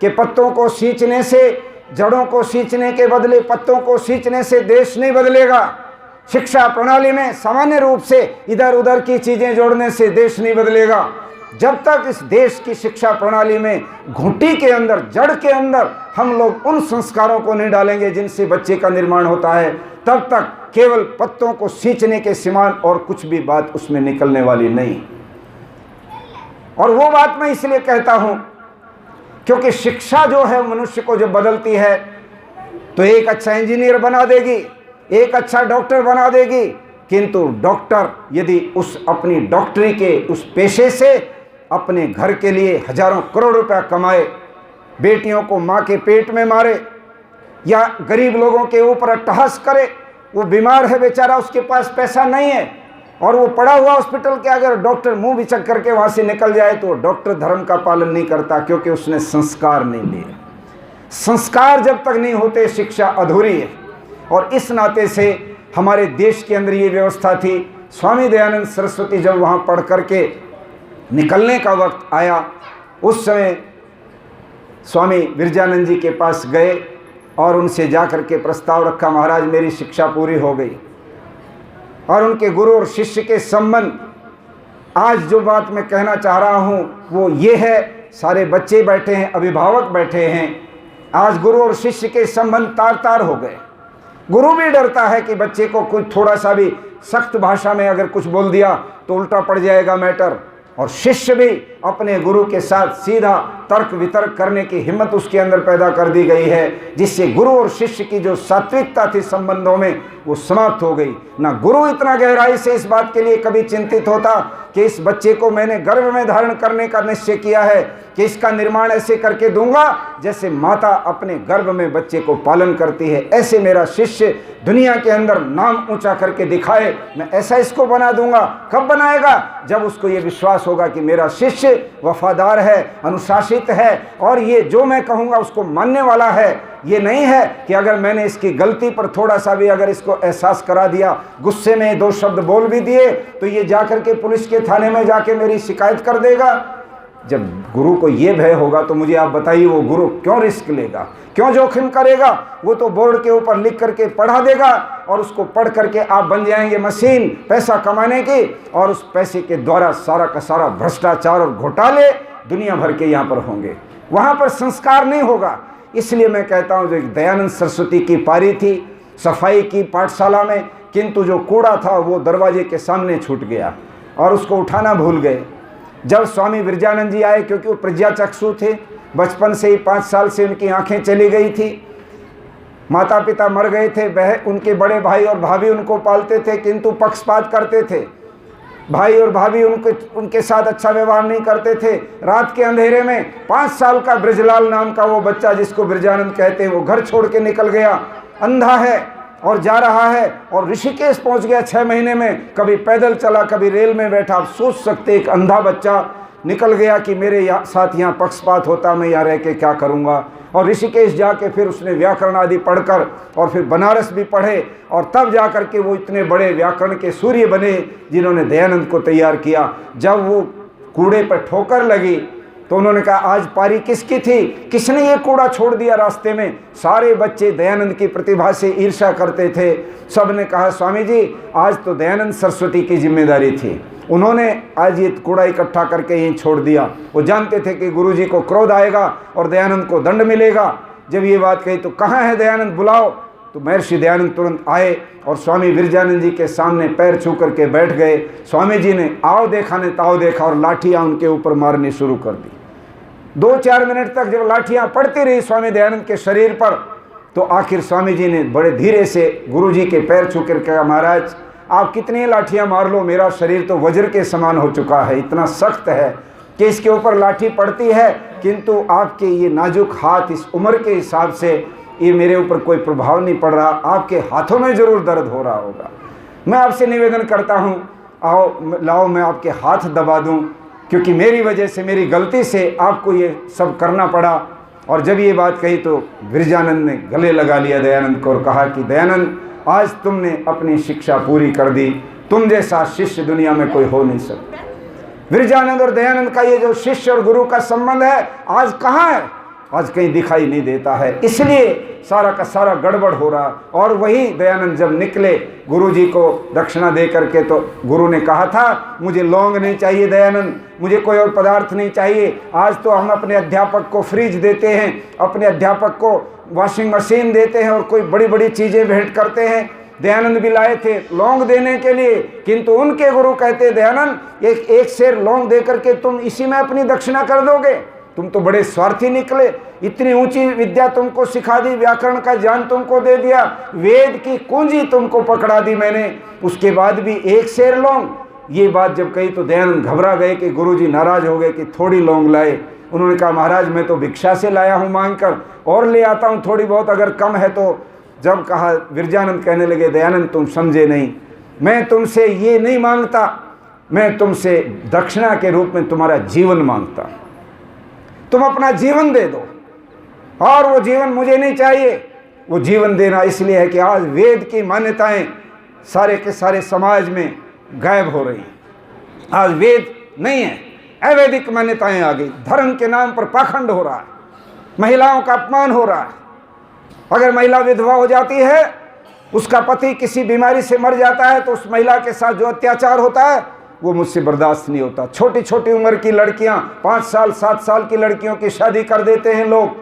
कि पत्तों को सींचने से, जड़ों को सींचने के बदले पत्तों को सींचने से देश नहीं बदलेगा। शिक्षा प्रणाली में सामान्य रूप से इधर उधर की चीजें जोड़ने से देश नहीं बदलेगा। जब तक इस देश की शिक्षा प्रणाली में घुंटी के अंदर, जड़ के अंदर हम लोग उन संस्कारों को नहीं डालेंगे जिनसे बच्चे का निर्माण होता है, तब तक केवल पत्तों को सींचने के समान और कुछ भी बात उसमें निकलने वाली नहीं। और वो बात मैं इसलिए कहता हूं क्योंकि शिक्षा जो है मनुष्य को जब बदलती है तो एक अच्छा इंजीनियर बना देगी, एक अच्छा डॉक्टर बना देगी, किंतु डॉक्टर यदि उस अपनी डॉक्टरी के उस पेशे से अपने घर के लिए हजारों करोड़ रुपया कमाए, बेटियों को माँ के पेट में मारे या गरीब लोगों के ऊपर अट्टहास करे, वो बीमार है बेचारा, उसके पास पैसा नहीं है और वो पड़ा हुआ हॉस्पिटल के अगर डॉक्टर मुंह बिचक करके वहाँ से निकल जाए तो डॉक्टर धर्म का पालन नहीं करता, क्योंकि उसने संस्कार नहीं लिए। संस्कार जब तक नहीं होते शिक्षा अधूरी है। और इस नाते से हमारे देश के अंदर ये व्यवस्था थी। स्वामी दयानंद सरस्वती जब वहाँ पढ़ करके निकलने का वक्त आया, उस समय स्वामी विरजानंद जी के पास गए और उनसे जा कर के प्रस्ताव रखा, महाराज मेरी शिक्षा पूरी हो गई। और उनके गुरु और शिष्य के संबंध, आज जो बात मैं कहना चाह रहा हूँ वो ये है, सारे बच्चे बैठे हैं, अभिभावक बैठे हैं, आज गुरु और शिष्य के संबंध तार तार हो गए। गुरु भी डरता है कि बच्चे को कुछ थोड़ा सा भी सख्त भाषा में अगर कुछ बोल दिया तो उल्टा पड़ जाएगा मैटर, और शिष्य भी अपने गुरु के साथ सीधा तर्क वितर्क करने की हिम्मत उसके अंदर पैदा कर दी गई है, जिससे गुरु और शिष्य की जो सात्विकता थी संबंधों में वो समाप्त हो गई। ना गुरु इतना गहराई से इस बात के लिए कभी चिंतित होता कि इस बच्चे को मैंने गर्भ में धारण करने का निश्चय किया है कि इसका निर्माण ऐसे करके दूंगा जैसे माता अपने गर्भ में बच्चे को पालन करती है, ऐसे मेरा शिष्य दुनिया के अंदर नाम ऊंचा करके दिखाए, मैं ऐसा इसको बना दूंगा। कब बनाएगा? जब उसको ये विश्वास होगा कि मेरा शिष्य वफादार है, अनुशासित है और ये जो मैं कहूँगा उसको मानने वाला है। ये नहीं है कि अगर मैंने इसकी गलती पर थोड़ा सा भी अगर इसको एहसास करा दिया, गुस्से में दो शब्द बोल भी दिए तो ये जाकर के पुलिस के थाने में जाके मेरी शिकायत कर देगा। जब गुरु को ये भय होगा तो मुझे आप बताइए वो गुरु क्यों रिस्क लेगा, क्यों जोखिम करेगा? वो तो बोर्ड के ऊपर लिख करके पढ़ा देगा और उसको पढ़ करके आप बन जाएंगे मशीन पैसा कमाने की, और उस पैसे के द्वारा सारा का सारा भ्रष्टाचार और घोटाले दुनिया भर के यहाँ पर होंगे। वहाँ पर संस्कार नहीं होगा। इसलिए मैं कहता हूँ जो दयानंद सरस्वती की पारी थी सफाई की पाठशाला में, किंतु जो कूड़ा था वो दरवाजे के सामने छूट गया और उसको उठाना भूल गए। जब स्वामी विरजानंद जी आए, क्योंकि वो प्रज्ञाचक्षु थे, बचपन से ही 5 साल से उनकी आंखें चली गई थी, माता पिता मर गए थे, वह उनके बड़े भाई और भाभी उनको पालते थे किंतु पक्षपात करते थे। भाई और भाभी उनके साथ अच्छा व्यवहार नहीं करते थे। रात के अंधेरे में 5 साल का ब्रजलाल नाम का वो बच्चा जिसको विरजानंद कहते हैं, वो घर छोड़ के निकल गया, अंधा है और जा रहा है और ऋषिकेश पहुंच गया 6 महीने में। कभी पैदल चला, कभी रेल में बैठा। आप सोच सकते एक अंधा बच्चा निकल गया कि मेरे साथ यहाँ पक्षपात होता, मैं यहाँ रह के क्या करूँगा। और ऋषिकेश जाके फिर उसने व्याकरण आदि पढ़कर और फिर बनारस भी पढ़े और तब जा कर के वो इतने बड़े व्याकरण के सूर्य बने जिन्होंने दयानंद को तैयार किया। जब वो कूड़े पर ठोकर लगी तो उन्होंने कहा आज पारी किसकी थी, किसने ये कूड़ा छोड़ दिया रास्ते में? सारे बच्चे दयानंद की प्रतिभा से ईर्ष्या करते थे। सब ने कहा स्वामी जी आज तो दयानंद सरस्वती की जिम्मेदारी थी, उन्होंने आज ये कूड़ा इकट्ठा करके यहीं छोड़ दिया। वो जानते थे कि गुरुजी को क्रोध आएगा और दयानंद को दंड मिलेगा। जब ये बात कही तो कहाँ है दयानंद, बुलाओ। तो महर्षि दयानंद तुरंत आए और स्वामी विरजानंद जी के सामने पैर छू करके बैठ गए। स्वामी जी ने आओ देखा ने ताओ देखा और लाठियाँ उनके ऊपर मारनी शुरू कर दी। 2-4 मिनट तक जब लाठियाँ पड़ती रही स्वामी दयानंद के शरीर पर, तो आखिर स्वामी जी ने बड़े धीरे से गुरु जी के पैर छू कर कहा, महाराज आप कितनी लाठियाँ मार लो, मेरा शरीर तो वज्र के समान हो चुका है, इतना सख्त है कि इसके ऊपर लाठी पड़ती है, किंतु आपके ये नाजुक हाथ इस उम्र के हिसाब से ये मेरे ऊपर कोई प्रभाव नहीं पड़ रहा, आपके हाथों में ज़रूर दर्द हो रहा होगा। मैं आपसे निवेदन करता हूँ, आओ लाओ मैं आपके हाथ दबा दूँ, क्योंकि मेरी वजह से, मेरी गलती से आपको ये सब करना पड़ा। और जब ये बात कही तो विरजानंद ने गले लगा लिया दयानंद को और कहा कि दयानंद आज तुमने अपनी शिक्षा पूरी कर दी, तुम जैसा शिष्य दुनिया में कोई हो नहीं सकता। विरजानंद और दयानंद का ये जो शिष्य और गुरु का संबंध है आज कहाँ है? आज कहीं दिखाई नहीं देता है, इसलिए सारा का सारा गड़बड़ हो रहा। और वही दयानंद जब निकले गुरु जी को दक्षिणा दे करके, तो गुरु ने कहा था मुझे लौंग नहीं चाहिए दयानंद, मुझे कोई और पदार्थ नहीं चाहिए। आज तो हम अपने अध्यापक को फ्रिज देते हैं, अपने अध्यापक को वॉशिंग मशीन देते हैं और कोई बड़ी बड़ी चीज़ें भेंट करते हैं। दयानंद भी लाए थे लौंग देने के लिए, किंतु उनके गुरु कहते दयानंद एक शेर लौंग दे करके तुम इसी में अपनी दक्षिणा कर दोगे? तुम तो बड़े स्वार्थी निकले, इतनी ऊंची विद्या तुमको सिखा दी, व्याकरण का ज्ञान तुमको दे दिया, वेद की कुंजी तुमको पकड़ा दी मैंने, उसके बाद भी एक शेर लौंग। ये बात जब कही तो दयानंद घबरा गए कि गुरुजी नाराज हो गए कि थोड़ी लौंग लाए। उन्होंने कहा महाराज मैं तो भिक्षा से लाया हूँ मांग कर, और ले आता हूँ थोड़ी बहुत अगर कम है तो। जब कहा, विरजानंद कहने लगे दयानंद तुम समझे नहीं, मैं तुमसे ये नहीं मांगता, मैं तुमसे दक्षिणा के रूप में तुम्हारा जीवन मांगता, तुम अपना जीवन दे दो। और वो जीवन मुझे नहीं चाहिए, वो जीवन देना इसलिए है कि आज वेद की मान्यताएं सारे के सारे समाज में गायब हो रही हैं। आज वेद नहीं है, अवैदिक मान्यताएं आ गई, धर्म के नाम पर पाखंड हो रहा है, महिलाओं का अपमान हो रहा है। अगर महिला विधवा हो जाती है, उसका पति किसी बीमारी से मर जाता है, तो उस महिला के साथ जो अत्याचार होता है वो मुझसे बर्दाश्त नहीं होता। छोटी छोटी उम्र की लड़कियां, 5 साल 7 साल की लड़कियों की शादी कर देते हैं लोग,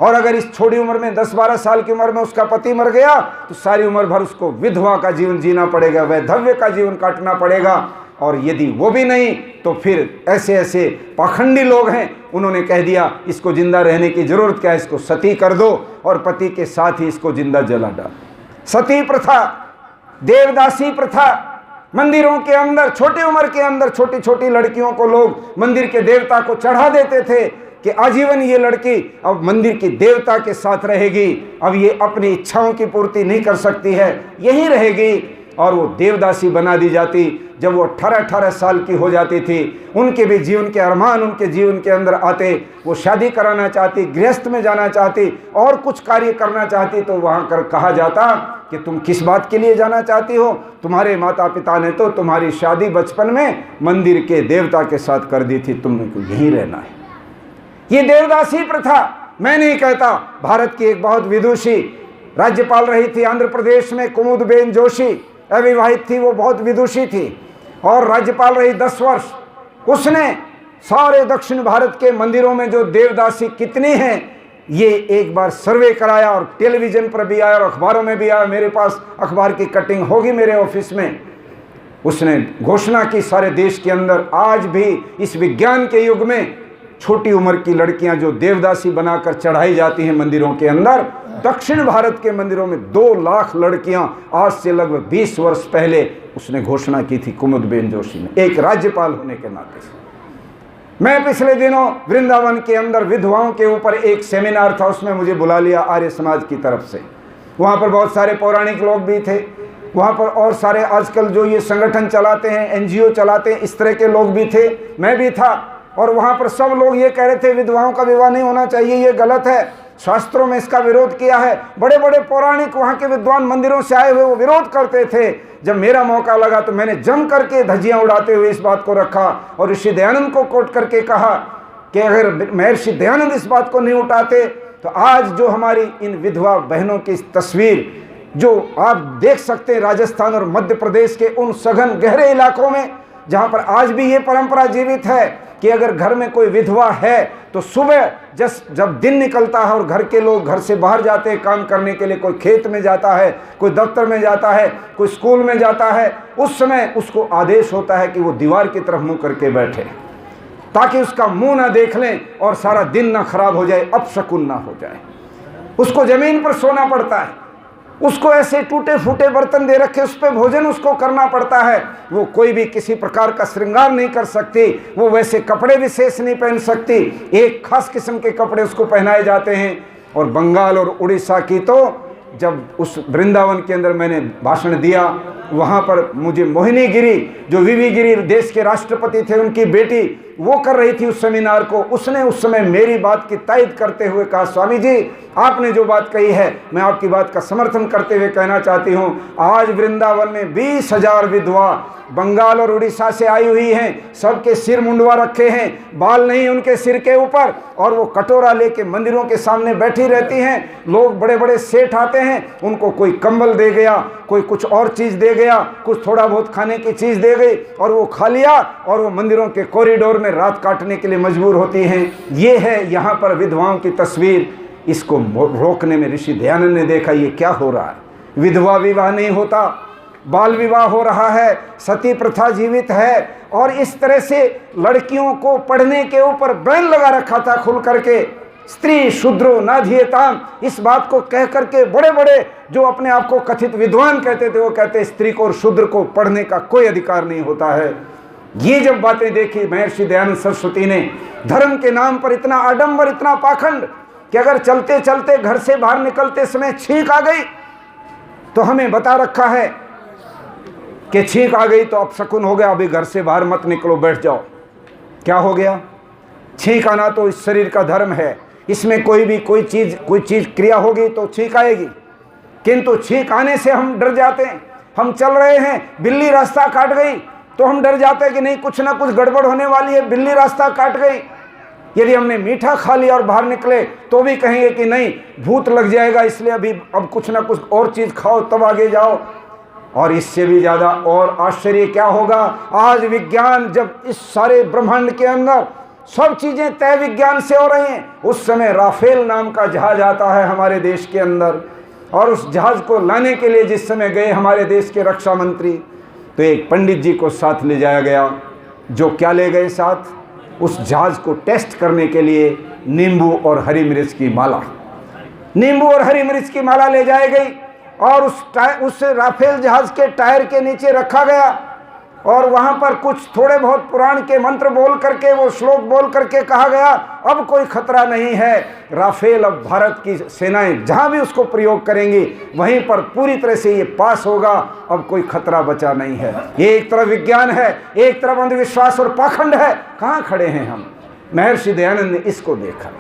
और अगर इस छोटी उम्र में 10-12 साल की उम्र में उसका पति मर गया तो सारी उम्र भर उसको विधवा का जीवन जीना पड़ेगा, वैधव्य का जीवन काटना पड़ेगा। और यदि वो भी नहीं तो फिर ऐसे ऐसे पाखंडी लोग हैं, उन्होंने कह दिया इसको जिंदा रहने की जरूरत क्या है, इसको सती कर दो और पति के साथ ही इसको जिंदा जला डाल। सती प्रथा, देवदासी प्रथा, मंदिरों के अंदर छोटी उम्र के अंदर छोटी छोटी लड़कियों को लोग मंदिर के देवता को चढ़ा देते थे कि आजीवन ये लड़की अब मंदिर की देवता के साथ रहेगी, अब ये अपनी इच्छाओं की पूर्ति नहीं कर सकती है, यही रहेगी। और वो देवदासी बना दी जाती। जब वो 18-18 साल की हो जाती थी, उनके भी जीवन के अरमान उनके जीवन के अंदर आते, वो शादी कराना चाहती, गृहस्थ में जाना चाहती और कुछ कार्य करना चाहती, तो वहाँ कर कहा जाता कि तुम किस बात के लिए जाना चाहती हो, तुम्हारे माता पिता ने तो तुम्हारी शादी बचपन में मंदिर के देवता के साथ कर दी थी, तुमने को यहीं रहना है। ये देवदासी प्रथा, मैं नहीं कहता। भारत की एक बहुत विदुषी राज्यपाल रही थी आंध्र प्रदेश में, कुमुदबेन जोशी, अविवाहित थी, वो बहुत विदुषी थी और राज्यपाल रही 10 वर्ष। उसने सारे दक्षिण भारत के मंदिरों में जो देवदासी कितनी हैं ये एक बार सर्वे कराया, और टेलीविजन पर भी आया और अखबारों में भी आया, मेरे पास अखबार की कटिंग होगी मेरे ऑफिस में। उसने घोषणा की सारे देश के अंदर, आज भी इस विज्ञान के युग में छोटी उम्र की लड़कियां जो देवदासी बनाकर चढ़ाई जाती हैं मंदिरों के अंदर, दक्षिण भारत के मंदिरों में 2 लाख लड़कियां आज से लगभग 20 वर्ष पहले उसने घोषणा की थी कुमुदबेन जोशी ने, एक राज्यपाल होने के नाते से। मैं पिछले दिनों वृंदावन के अंदर विधवाओं के ऊपर एक सेमिनार था, उसमें मुझे बुला लिया आर्य समाज की तरफ से। वहाँ पर बहुत सारे पौराणिक लोग भी थे, वहाँ पर और सारे आजकल जो ये संगठन चलाते हैं, NGO चलाते हैं, इस तरह के लोग भी थे, मैं भी था। और वहाँ पर सब लोग ये कह रहे थे विधवाओं का विवाह नहीं होना चाहिए, ये गलत है, शास्त्रों में इसका विरोध किया है। बड़े बड़े पौराणिक वहाँ के विद्वान मंदिरों से आए हुए वो विरोध करते थे। जब मेरा मौका लगा तो मैंने जम करके धज्जियाँ उड़ाते हुए इस बात को रखा और ऋषि दयानंद को कोट करके कहा कि अगर महर्षि दयानंद इस बात को नहीं उठाते तो आज जो हमारी इन विधवा बहनों की तस्वीर जो आप देख सकते हैं राजस्थान और मध्य प्रदेश के उन सघन गहरे इलाकों में जहाँ पर आज भी ये परंपरा जीवित है, कि अगर घर में कोई विधवा है तो सुबह जब दिन निकलता है और घर के लोग घर से बाहर जाते हैं काम करने के लिए, कोई खेत में जाता है, कोई दफ्तर में जाता है, कोई स्कूल में जाता है, उस समय उसको आदेश होता है कि वो दीवार की तरफ मुंह करके बैठे, ताकि उसका मुंह ना देख लें और सारा दिन ना खराब हो जाए, अपशकुन ना हो जाए। उसको जमीन पर सोना पड़ता है, उसको ऐसे टूटे फूटे बर्तन दे रखे, उस पर भोजन उसको करना पड़ता है। वो कोई भी किसी प्रकार का श्रृंगार नहीं कर सकती, वो वैसे कपड़े विशेष नहीं पहन सकती, एक खास किस्म के कपड़े उसको पहनाए जाते हैं। और बंगाल और उड़ीसा की तो जब उस वृंदावन के अंदर मैंने भाषण दिया, वहाँ पर मुझे मोहिनी गिरी, जो वीवी गिरी देश के राष्ट्रपति थे, उनकी बेटी, वो कर रही थी उस सेमिनार को। उसने उस समय मेरी बात की तायद करते हुए कहा, स्वामी जी आपने जो बात कही है मैं आपकी बात का समर्थन करते हुए कहना चाहती हूँ, आज वृंदावन में 20,000 विधवा बंगाल और उड़ीसा से आई हुई हैं, सबके सिर मुंडवा रखे हैं, बाल नहीं उनके सिर के ऊपर, और वो कटोरा लेके मंदिरों के सामने बैठी रहती हैं। लोग बड़े बड़े सेठ आते हैं, उनको कोई कंबल दे गया, कोई कुछ और चीज़ दे गया, कुछ थोड़ा बहुत खाने की चीज़ दे गई और वो खा लिया, और वो मंदिरों के कॉरिडोर में रात काटने के लिए मजबूर होती हैं। ये है यहाँ पर विधवाओं की तस्वीर। इसको रोकने में ऋषि दयानंद ने देखा ये क्या हो रहा है, विधवा विवाह नहीं होता, बाल विवाह हो रहा है, सती प्रथा जीवित है, और इस तरह से लड़कियों को पढ़ने के ऊपर बैन लगा रखा था खुल करके, स्त्री शूद्रो नाधियताम, इस बात को कह करके बड़े बड़े जो अपने आप को कथित विद्वान कहते थे, वो कहते स्त्री को और शूद्र को पढ़ने का कोई अधिकार नहीं होता है। ये जब बातें देखी महर्षि दयानंद सरस्वती ने, धर्म के नाम पर इतना आडंबर, इतना पाखंड कि अगर चलते चलते घर से बाहर निकलते समय छींक आ गई तो हमें बता रखा है कि छींक आ गई तो अपशकुन हो गया, अभी घर से बाहर मत निकलो, बैठ जाओ। क्या हो गया? छींक आना तो इस शरीर का धर्म है, इसमें कोई चीज़ क्रिया होगी तो छींक आएगी, किंतु छींक आने से हम डर जाते हैं। हम चल रहे हैं, बिल्ली रास्ता काट गई तो हम डर जाते हैं कि नहीं कुछ ना कुछ गड़बड़ होने वाली है, बिल्ली रास्ता काट गई। यदि हमने मीठा खा लिया और बाहर निकले तो भी कहेंगे कि नहीं भूत लग जाएगा, इसलिए अब कुछ ना कुछ और चीज़ खाओ तब आगे जाओ। और इससे भी ज़्यादा और आश्चर्य क्या होगा, आज विज्ञान जब इस सारे ब्रह्मांड के अंदर सब चीज़ें तय विज्ञान से हो रही हैं, उस समय राफेल नाम का जहाज आता है हमारे देश के अंदर, और उस जहाज को लाने के लिए जिस समय गए हमारे देश के रक्षा मंत्री, तो एक पंडित जी को साथ ले जाया गया, जो क्या ले गए साथ, उस जहाज को टेस्ट करने के लिए नींबू और हरी मिर्च की माला, नींबू और हरी मिर्च की माला ले जाई गई, और उस राफेल जहाज के टायर के नीचे रखा गया, और वहाँ पर कुछ थोड़े बहुत पुराण के मंत्र बोल करके, वो श्लोक बोल करके कहा गया अब कोई खतरा नहीं है, राफेल अब भारत की सेनाएं जहाँ भी उसको प्रयोग करेंगी वहीं पर पूरी तरह से ये पास होगा, अब कोई खतरा बचा नहीं है। ये एक तरफ विज्ञान है, एक तरफ अंधविश्वास और पाखंड है, कहाँ खड़े हैं हम? महर्षि दयानंद ने इसको देखा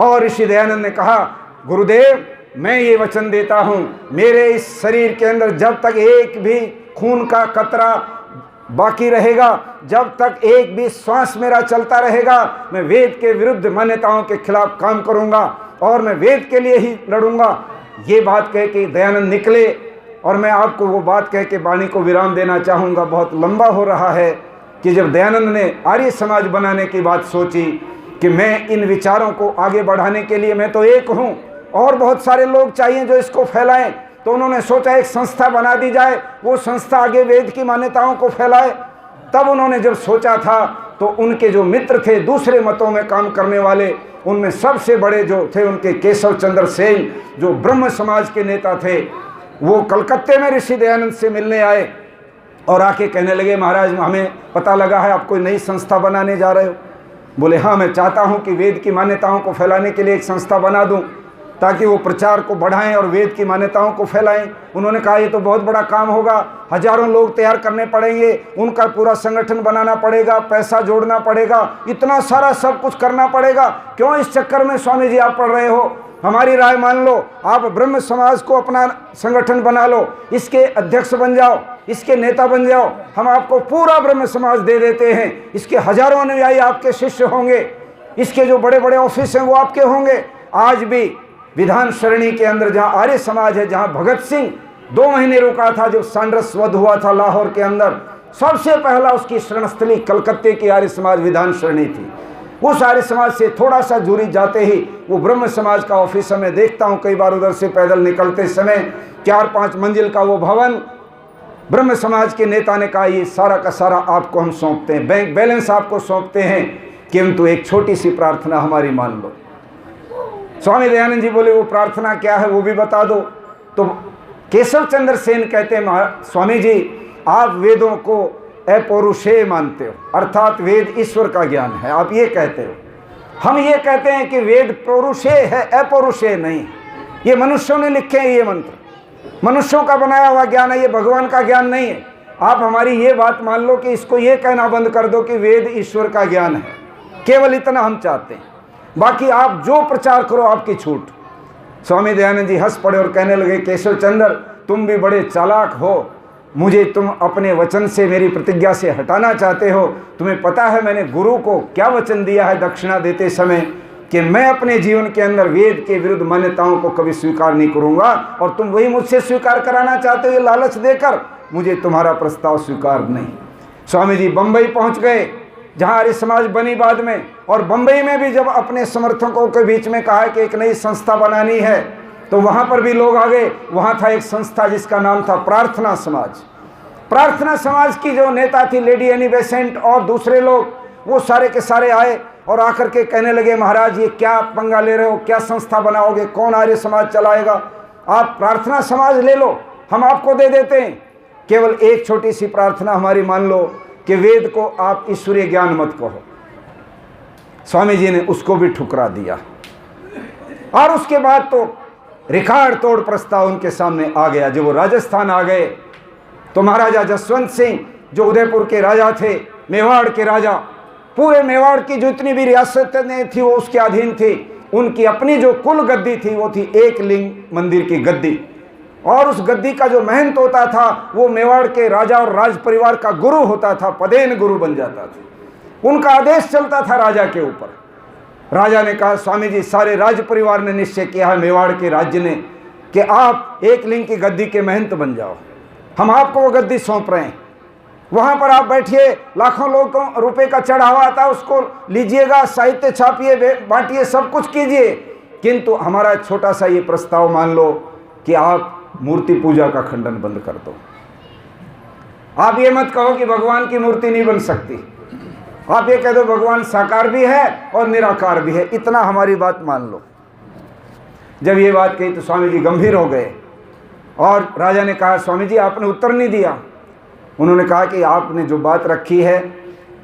और ऋषि दयानंद ने कहा, गुरुदेव मैं ये वचन देता हूँ, मेरे इस शरीर के अंदर जब तक एक भी खून का कतरा बाकी रहेगा, जब तक एक भी श्वास मेरा चलता रहेगा, मैं वेद के विरुद्ध मान्यताओं के खिलाफ काम करूंगा और मैं वेद के लिए ही लड़ूंगा। ये बात कह के दयानंद निकले, और मैं आपको वो बात कह के वाणी को विराम देना चाहूँगा। बहुत लंबा हो रहा है कि जब दयानंद ने आर्य समाज बनाने की बात सोची कि मैं इन विचारों को आगे बढ़ाने के लिए मैं तो एक हूँ और बहुत सारे लोग चाहिए जो इसको फैलाएं, तो उन्होंने सोचा एक संस्था बना दी जाए, वो संस्था आगे वेद की मान्यताओं को फैलाए। तब उन्होंने जब सोचा था तो उनके जो मित्र थे दूसरे मतों में काम करने वाले, उनमें सबसे बड़े जो थे उनके केशव चंद्र सेन, जो ब्रह्म समाज के नेता थे, वो कलकत्ते में ऋषि दयानंद से मिलने आए और आके कहने लगे, महाराज हमें पता लगा है आप कोई नई संस्था बनाने जा रहे हो। बोले हाँ, मैं चाहता हूँ कि वेद की मान्यताओं को फैलाने के लिए एक संस्था बना दूँ ताकि वो प्रचार को बढ़ाएं और वेद की मान्यताओं को फैलाएं। उन्होंने कहा ये तो बहुत बड़ा काम होगा, हजारों लोग तैयार करने पड़ेंगे, उनका पूरा संगठन बनाना पड़ेगा, पैसा जोड़ना पड़ेगा, इतना सारा सब कुछ करना पड़ेगा। क्यों इस चक्कर में स्वामी जी आप पढ़ रहे हो? हमारी राय मान लो, आप ब्रह्म समाज को अपना संगठन बना लो, इसके अध्यक्ष बन जाओ, इसके नेता बन जाओ, हम आपको पूरा ब्रह्म समाज दे देते हैं, इसके हजारों अनुयायी आपके शिष्य होंगे, इसके जो बड़े बड़े ऑफिस हैं वो आपके होंगे। आज भी विधान सरणी के अंदर जहाँ आर्य समाज है, जहाँ भगत सिंह 2 महीने रुका था जब सांड्रस वध हुआ था लाहौर के अंदर, सबसे पहला उसकी शरणस्थली कलकत्ते की आर्य समाज विधान सरणी थी। उस आर्य समाज से थोड़ा सा दूरी जाते ही वो ब्रह्म समाज का ऑफिस मैं देखता हूँ कई बार उधर से पैदल निकलते समय 4-5 मंजिल का वो भवन। ब्रह्म समाज के नेता ने कहा ये सारा का सारा आपको हम सौंपते हैं, बैंक बैलेंस आपको सौंपते हैं, किंतु एक छोटी सी प्रार्थना हमारी मान लो। स्वामी दयानंद जी बोले वो प्रार्थना क्या है वो भी बता दो। तो केशव चंद्र सेन कहते हैं स्वामी जी आप वेदों को अपौरुषेय मानते हो, अर्थात वेद ईश्वर का ज्ञान है, आप ये कहते हो। हम ये कहते हैं कि वेद पौरुषेय है, अपौरुषेय नहीं। ये मनुष्यों ने लिखे हैं, ये मंत्र मनुष्यों का बनाया हुआ ज्ञान है, ये भगवान का ज्ञान नहीं है। आप हमारी ये बात मान लो कि इसको ये कहना बंद कर दो कि वेद ईश्वर का ज्ञान है, केवल इतना हम चाहते हैं, बाकी आप जो प्रचार करो आपकी छूट। स्वामी दयानंद जी हंस पड़े और कहने लगे केशव चंद्र तुम भी बड़े चालाक हो, मुझे तुम अपने वचन से मेरी प्रतिज्ञा से हटाना चाहते हो। तुम्हें पता है मैंने गुरु को क्या वचन दिया है दक्षिणा देते समय कि मैं अपने जीवन के अंदर वेद के विरुद्ध मान्यताओं को कभी स्वीकार नहीं करूंगा, और तुम वही मुझसे स्वीकार कराना चाहते हो ये लालच देकर। मुझे तुम्हारा प्रस्ताव स्वीकार नहीं। स्वामी जी बंबई पहुंच गए जहां आर्य समाज बनी बाद में, और बंबई में भी जब अपने समर्थकों के बीच में कहा कि एक नई संस्था बनानी है तो वहां पर भी लोग आ गए। वहां था एक संस्था जिसका नाम था प्रार्थना समाज। प्रार्थना समाज की जो नेता थी लेडी एनी बेसेंट और दूसरे लोग, वो सारे के सारे आए और आकर के कहने लगे महाराज ये क्या पंगा ले रहे हो, क्या संस्था बनाओगे, कौन आर्य समाज चलाएगा, आप प्रार्थना समाज ले लो, हम आपको दे देते हैं, केवल एक छोटी सी प्रार्थना हमारी मान लो कि वेद को आप ईश्वरीय ज्ञान मत कहो। स्वामी जी ने उसको भी ठुकरा दिया, और उसके बाद तो रिकॉर्ड तोड़ प्रस्ताव उनके सामने आ गया। जब वो राजस्थान आ गए तो महाराजा जसवंत सिंह जो उदयपुर के राजा थे, मेवाड़ के राजा, पूरे मेवाड़ की जो इतनी भी रियासतें थी वो उसके अधीन थी। उनकी अपनी जो कुल गद्दी थी वो थी एक लिंग मंदिर की गद्दी, और उस गद्दी का जो महंत होता था वो मेवाड़ के राजा और राज परिवार का गुरु होता था, पदेन गुरु बन जाता था। उनका आदेश चलता था राजा के ऊपर। राजा ने कहा स्वामी जी सारे राज परिवार ने निश्चय किया है मेवाड़ के राज्य ने कि आप एक लिंग की गद्दी के महंत बन जाओ, हम आपको वो गद्दी सौंप रहे हैं, वहां पर आप बैठिए, लाखों लोगों रुपए का चढ़ावा आता उसको लीजिएगा, साहित्य छापिए, बांटिए, सब कुछ कीजिए, किंतु हमारा छोटा सा ये प्रस्ताव मान लो कि आप मूर्ति पूजा का खंडन बंद कर दो। आप ये मत कहो कि भगवान की मूर्ति नहीं बन सकती, आप ये कह दो भगवान साकार भी है और निराकार भी है, इतना हमारी बात मान लो। जब ये बात कही तो स्वामी जी गंभीर हो गए, और राजा ने कहा स्वामी जी आपने उत्तर नहीं दिया। उन्होंने कहा कि आपने जो बात रखी है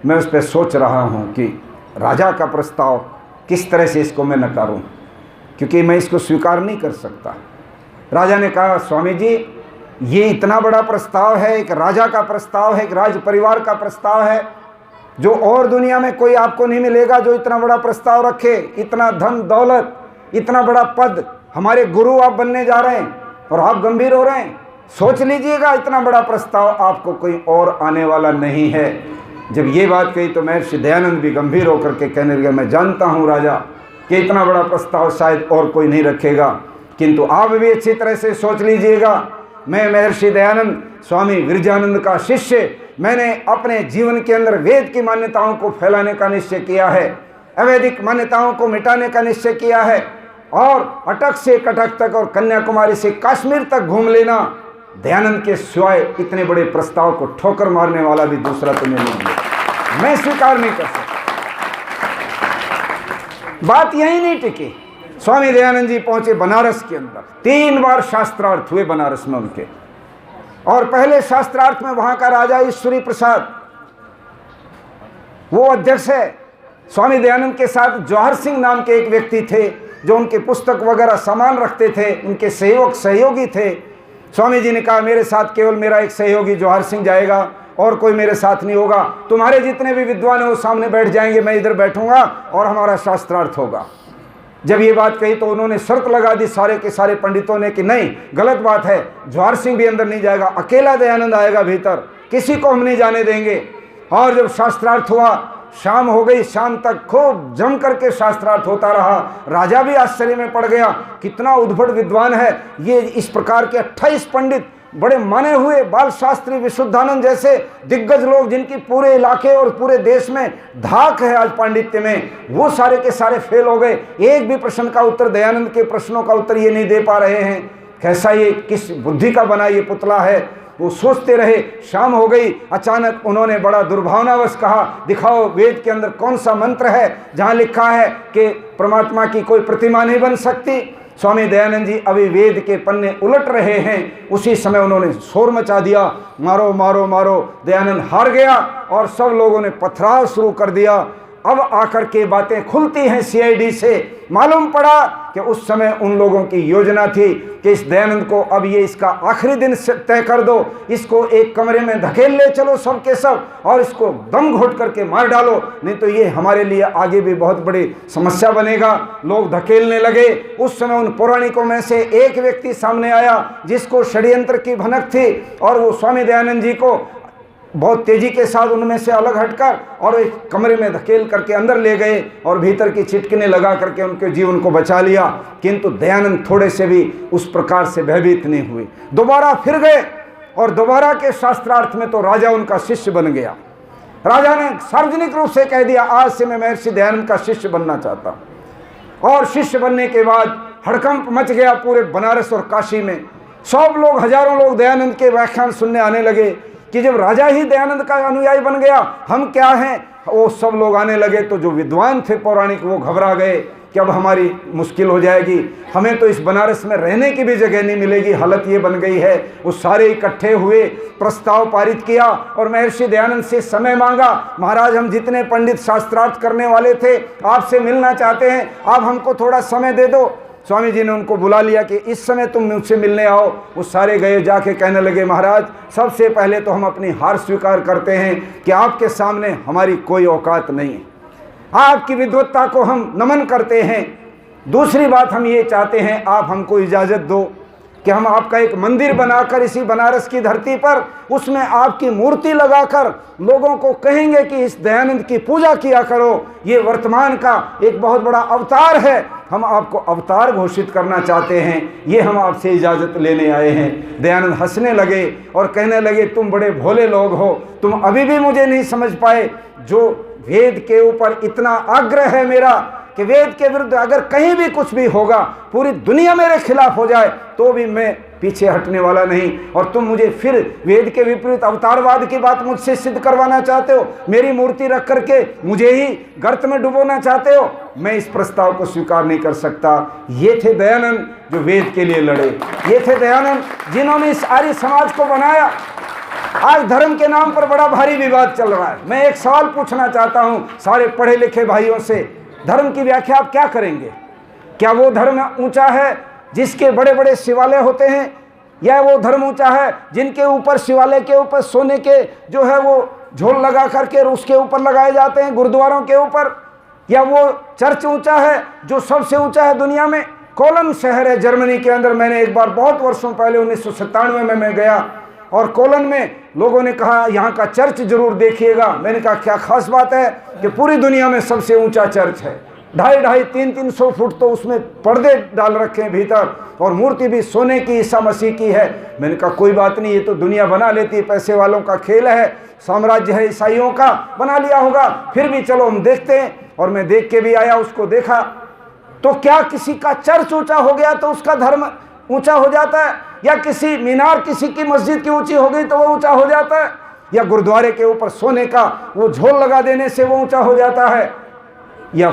मैं उस पर सोच रहा हूँ कि राजा का प्रस्ताव किस तरह से इसको मैं नकारूँ, क्योंकि मैं इसको स्वीकार नहीं कर सकता। राजा ने कहा स्वामी जी ये इतना बड़ा प्रस्ताव है, एक राजा का प्रस्ताव है, एक राज परिवार का प्रस्ताव है, जो और दुनिया में कोई आपको नहीं मिलेगा जो इतना बड़ा प्रस्ताव रखे, इतना धन दौलत, इतना बड़ा पद, हमारे गुरु आप बनने जा रहे हैं और आप गंभीर हो रहे हैं। सोच लीजिएगा इतना बड़ा प्रस्ताव आपको कोई और आने वाला नहीं है। जब ये बात कही तो महर्षि दयानंद भी गंभीर होकर के कहने लगे मैं जानता हूँ राजा कि इतना बड़ा प्रस्ताव शायद और कोई नहीं रखेगा, किंतु आप भी अच्छी तरह से सोच लीजिएगा। मैं महर्षि दयानंद स्वामी विरजानंद का शिष्य, मैंने अपने जीवन के अंदर वेद की मान्यताओं को फैलाने का निश्चय किया है, अवैदिक मान्यताओं को मिटाने का निश्चय किया है, और अटक से कटक तक और कन्याकुमारी से कश्मीर तक घूम लेना। दयानंद के सिवाय इतने बड़े प्रस्ताव को ठोकर मारने वाला भी दूसरा तो नहीं मिलेगा, मैं स्वीकार नहीं कर सकता। बात यही नहीं टिकी। स्वामी दयानंद जी पहुंचे बनारस के अंदर, 3 बार शास्त्रार्थ हुए बनारस में उनके, और पहले शास्त्रार्थ में वहां का राजा ईश्वरी प्रसाद वो अध्यक्ष है। स्वामी दयानंद के साथ जवाहर सिंह नाम के एक व्यक्ति थे जो उनके पुस्तक वगैरह सामान रखते थे, उनके सहयोगी थे। स्वामी जी ने कहा मेरे साथ केवल मेरा एक सहयोगी जवाहर सिंह जाएगा और कोई मेरे साथ नहीं होगा, तुम्हारे जितने भी विद्वान हैं वो सामने बैठ जाएंगे, मैं इधर बैठूंगा और हमारा शास्त्रार्थ होगा। जब ये बात कही तो उन्होंने शर्त लगा दी सारे के सारे पंडितों ने कि नहीं, गलत बात है, जवाहर सिंह भी अंदर नहीं जाएगा, अकेला दयानंद आएगा भीतर, किसी को हम नहीं जाने देंगे। और जब शास्त्रार्थ हुआ, शाम हो गई, शाम तक खूब जम करके शास्त्रार्थ होता रहा। राजा भी आश्चर्य में पड़ गया, कितना उद्भट विद्वान है ये, इस प्रकार के 28 पंडित बड़े माने हुए बाल शास्त्री विशुद्धानंद जैसे दिग्गज लोग, जिनकी पूरे इलाके और पूरे देश में धाक है आज पांडित्य में, वो सारे के सारे फेल हो गए। एक भी प्रश्न का उत्तर, दयानंद के प्रश्नों का उत्तर ये नहीं दे पा रहे हैं। कैसा ये, किस बुद्धि का बना ये पुतला है। वो सोचते रहे, शाम हो गई। अचानक उन्होंने बड़ा दुर्भावनावश कहा, दिखाओ वेद के अंदर कौन सा मंत्र है जहाँ लिखा है कि परमात्मा की कोई प्रतिमा नहीं बन सकती। स्वामी दयानंद जी अभी वेद के पन्ने उलट रहे हैं, उसी समय उन्होंने शोर मचा दिया, मारो मारो मारो। दयानंद हार गया और सब लोगों ने पथराव शुरू कर दिया। अब आकर के बातें खुलती हैं सीआईडी से। मालूम पड़ा कि उस समय उन लोगों की योजना थी कि इस दयानंद को अब ये इसका आखिरी दिन तय कर दो, इसको एक कमरे में धकेल ले चलो सब के सब और इसको दम घोट करके मार डालो, नहीं तो ये हमारे लिए आगे भी बहुत बड़ी समस्या बनेगा। लोग धकेलने लगे। उस समय उन पौराणिकों में से एक व्यक्ति सामने आया जिसको षड्यंत्र की भनक थी और वो स्वामी दयानंद जी को बहुत तेजी के साथ उनमें से अलग हटकर और एक कमरे में धकेल करके अंदर ले गए और भीतर की चिटकने लगा करके उनके जीवन को बचा लिया। किंतु दयानंद थोड़े से भी उस प्रकार से भयभीत नहीं हुए, दोबारा फिर गए और दोबारा के शास्त्रार्थ में तो राजा उनका शिष्य बन गया। राजा ने सार्वजनिक रूप से कह दिया, आज से मैं महर्षि दयानंद का शिष्य बनना चाहता हूँ। और शिष्य बनने के बाद हड़कंप मच गया पूरे बनारस और काशी में। सब लोग, हजारों लोग दयानंद के व्याख्यान सुनने आने लगे कि जब राजा ही दयानंद का अनुयायी बन गया, हम क्या हैं। वो सब लोग आने लगे तो जो विद्वान थे पौराणिक वो घबरा गए कि अब हमारी मुश्किल हो जाएगी, हमें तो इस बनारस में रहने की भी जगह नहीं मिलेगी, हालत ये बन गई है। वो सारे इकट्ठे हुए, प्रस्ताव पारित किया और महर्षि दयानंद से समय मांगा। महाराज, हम जितने पंडित शास्त्रार्थ करने वाले थे आपसे मिलना चाहते हैं, आप हमको थोड़ा समय दे दो। स्वामी जी ने उनको बुला लिया कि इस समय तुम मुझसे मिलने आओ। वो सारे गए, जाके कहने लगे, महाराज सबसे पहले तो हम अपनी हार स्वीकार करते हैं कि आपके सामने हमारी कोई औकात नहीं है, आपकी विद्वत्ता को हम नमन करते हैं। दूसरी बात, हम ये चाहते हैं आप हमको इजाज़त दो कि हम आपका एक मंदिर बनाकर इसी बनारस की धरती पर उसमें आपकी मूर्ति लगाकर लोगों को कहेंगे कि इस दयानंद की पूजा किया करो, ये वर्तमान का एक बहुत बड़ा अवतार है, हम आपको अवतार घोषित करना चाहते हैं, ये हम आपसे इजाज़त लेने आए हैं। दयानंद हंसने लगे और कहने लगे, तुम बड़े भोले लोग हो, तुम अभी भी मुझे नहीं समझ पाए। जो वेद के ऊपर इतना आग्रह है मेरा कि वेद के विरुद्ध अगर कहीं भी कुछ भी होगा, पूरी दुनिया मेरे खिलाफ हो जाए, तो भी मैं पीछे हटने वाला नहीं। और तुम मुझे फिर वेद के विपरीत अवतारवाद की बात मुझसे सिद्ध करवाना चाहते हो, मेरी मूर्ति रख करके मुझे ही गर्त में डुबोना चाहते हो, मैं इस प्रस्ताव को स्वीकार नहीं कर सकता। ये थे दयानंद जो वेद के लिए लड़े, ये थे दयानंद जिन्होंने इस आर्य समाज को बनाया। आज धर्म के नाम पर बड़ा भारी विवाद चल रहा है। मैं एक सवाल पूछना चाहता हूं सारे पढ़े लिखे भाइयों से, धर्म की व्याख्या आप क्या करेंगे? क्या वो धर्म ऊंचा है जिसके बड़े बड़े शिवालय होते हैं, या वो धर्म ऊंचा है जिनके ऊपर शिवालय के ऊपर सोने के जो है वो झोल लगा करके उसके ऊपर लगाए जाते हैं गुरुद्वारों के ऊपर, या वो चर्च ऊंचा है जो सबसे ऊंचा है दुनिया में? कोलन शहर है जर्मनी के अंदर, मैंने एक बार बहुत वर्षों पहले 1997 में मैं गया और कोलन में लोगों ने कहा यहाँ का चर्च जरूर देखिएगा। मैंने कहा क्या खास बात है कि पूरी दुनिया में सबसे ऊंचा चर्च है, 250-300 फुट तो उसमें पर्दे डाल रखे हैं भीतर और मूर्ति भी सोने की ईसा मसीह की है। मैंने कहा कोई बात नहीं, ये तो दुनिया बना लेती है, पैसे वालों का खेल है, साम्राज्य है ईसाइयों का, बना लिया होगा, फिर भी चलो हम देखते हैं। और मैं देख के भी आया, उसको देखा। तो क्या किसी का चर्च ऊंचा हो गया तो उसका धर्म ऊंचा हो जाता है, या किसी मीनार किसी की मस्जिद की ऊंची हो गई तो वो ऊंचा हो जाता है, या गुरुद्वारे के ऊपर सोने का वो झोल लगा देने से वो ऊंचा हो जाता है? या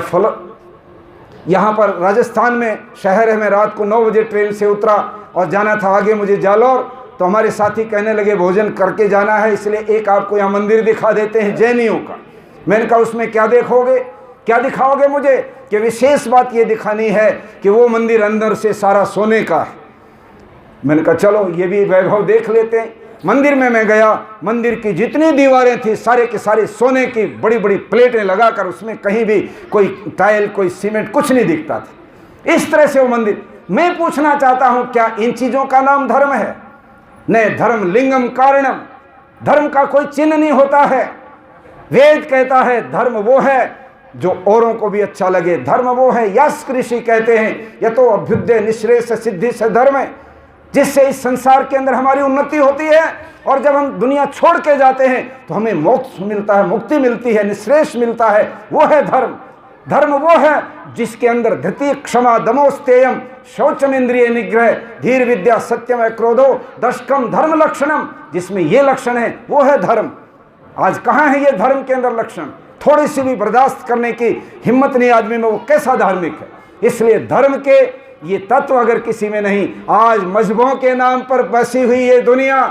यहाँ पर राजस्थान में शहर है, मैं रात को 9 बजे ट्रेन से उतरा और जाना था आगे मुझे जालौर, तो हमारे साथी कहने लगे भोजन करके जाना है, इसलिए एक आपको यहाँ मंदिर दिखा देते हैं जैनियों का। मैंने कहा उसमें क्या देखोगे, क्या दिखाओगे मुझे? कि विशेष बात ये दिखानी है कि वो मंदिर अंदर से सारा सोने का है। मैंने कहा चलो ये भी वैभव देख लेते हैं। मंदिर में मैं गया, मंदिर की जितनी दीवारें थी सारे के सारे सोने की बड़ी बड़ी प्लेटें लगाकर, उसमें कहीं भी कोई टाइल कोई सीमेंट कुछ नहीं दिखता था। इस तरह से वो मंदिर। मैं पूछना चाहता हूं क्या इन चीजों का नाम धर्म है? नहीं, धर्म लिंगम कारणम, धर्म का कोई चिन्ह नहीं होता है। वेद कहता है धर्म वो है जो औरों को भी अच्छा लगे, धर्म वो है, यश ऋषि कहते हैं, या तो अभ्युदय निश्रेष सिद्धि से धर्म है। जिससे इस संसार के अंदर हमारी उन्नति होती है। और जब हम दुनिया छोड़ के जाते हैं तो हमें मोक्ष मिलता है, मुक्ति मिलती है, निःश्रेष मिलता है। वो है धर्म। धर्म वो है जिसके अंदर धृति, क्षमा, दमोस्तेयम, शौचम, इंद्रिय निग्रह, धीर, विद्या, सत्यम, क्रोधो, दशकम धर्म लक्षणम, जिसमें ये लक्षण है वो है धर्म। आज कहाँ है ये धर्म के अंदर लक्षण? थोड़ी सी भी बर्दाश्त करने की हिम्मत नहीं आदमी में, वो कैसा धार्मिक है? इसलिए धर्म के ये तत्व अगर किसी में नहीं, आज मजहबों के नाम पर बसी हुई ये दुनिया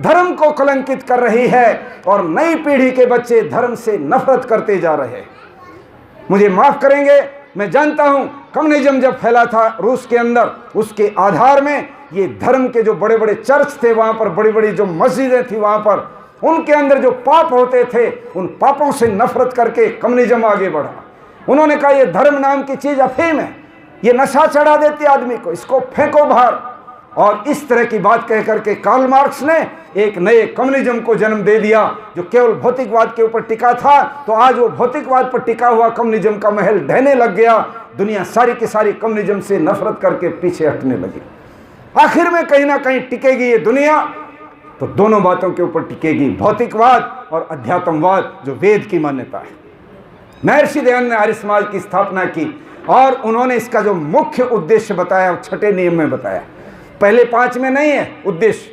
धर्म को कलंकित कर रही है और नई पीढ़ी के बच्चे धर्म से नफरत करते जा रहे हैं। मुझे माफ करेंगे, मैं जानता हूं कम्युनिज्म जब फैला था रूस के अंदर, उसके आधार में ये धर्म के जो बड़े बड़े चर्च थे, वहां पर बड़ी बड़ी जो मस्जिदें थी, वहां पर उनके अंदर जो पाप होते थे, उन पापों से नफरत करके कम्युनिज्म आगे बढ़ा। उन्होंने कहा ये धर्म नाम की चीज अफीम है, ये नशा चढ़ा देती आदमी को, इसको फेंको बाहर। और इस तरह की बात कह करके कार्ल मार्क्स ने एक नए कम्युनिज्म को जन्म दे दिया जो केवल भौतिकवाद के ऊपर टिका था। तो आज वो भौतिकवाद पर टिका हुआ कम्युनिज्म का महल ढहने लग गया। दुनिया सारी की सारी कम्युनिज्म से नफरत करके पीछे हटने लगी। आखिर में कहीं ना कहीं टिकेगी ये दुनिया तो दोनों बातों के ऊपर टिकेगी, भौतिकवाद और अध्यात्मवाद जो वेद की मान्यता है। महर्षि दयानंद ने आर्य समाज की स्थापना की और उन्होंने इसका जो मुख्य उद्देश्य बताया छठे नियम में बताया। पहले 5 में नहीं है उद्देश्य,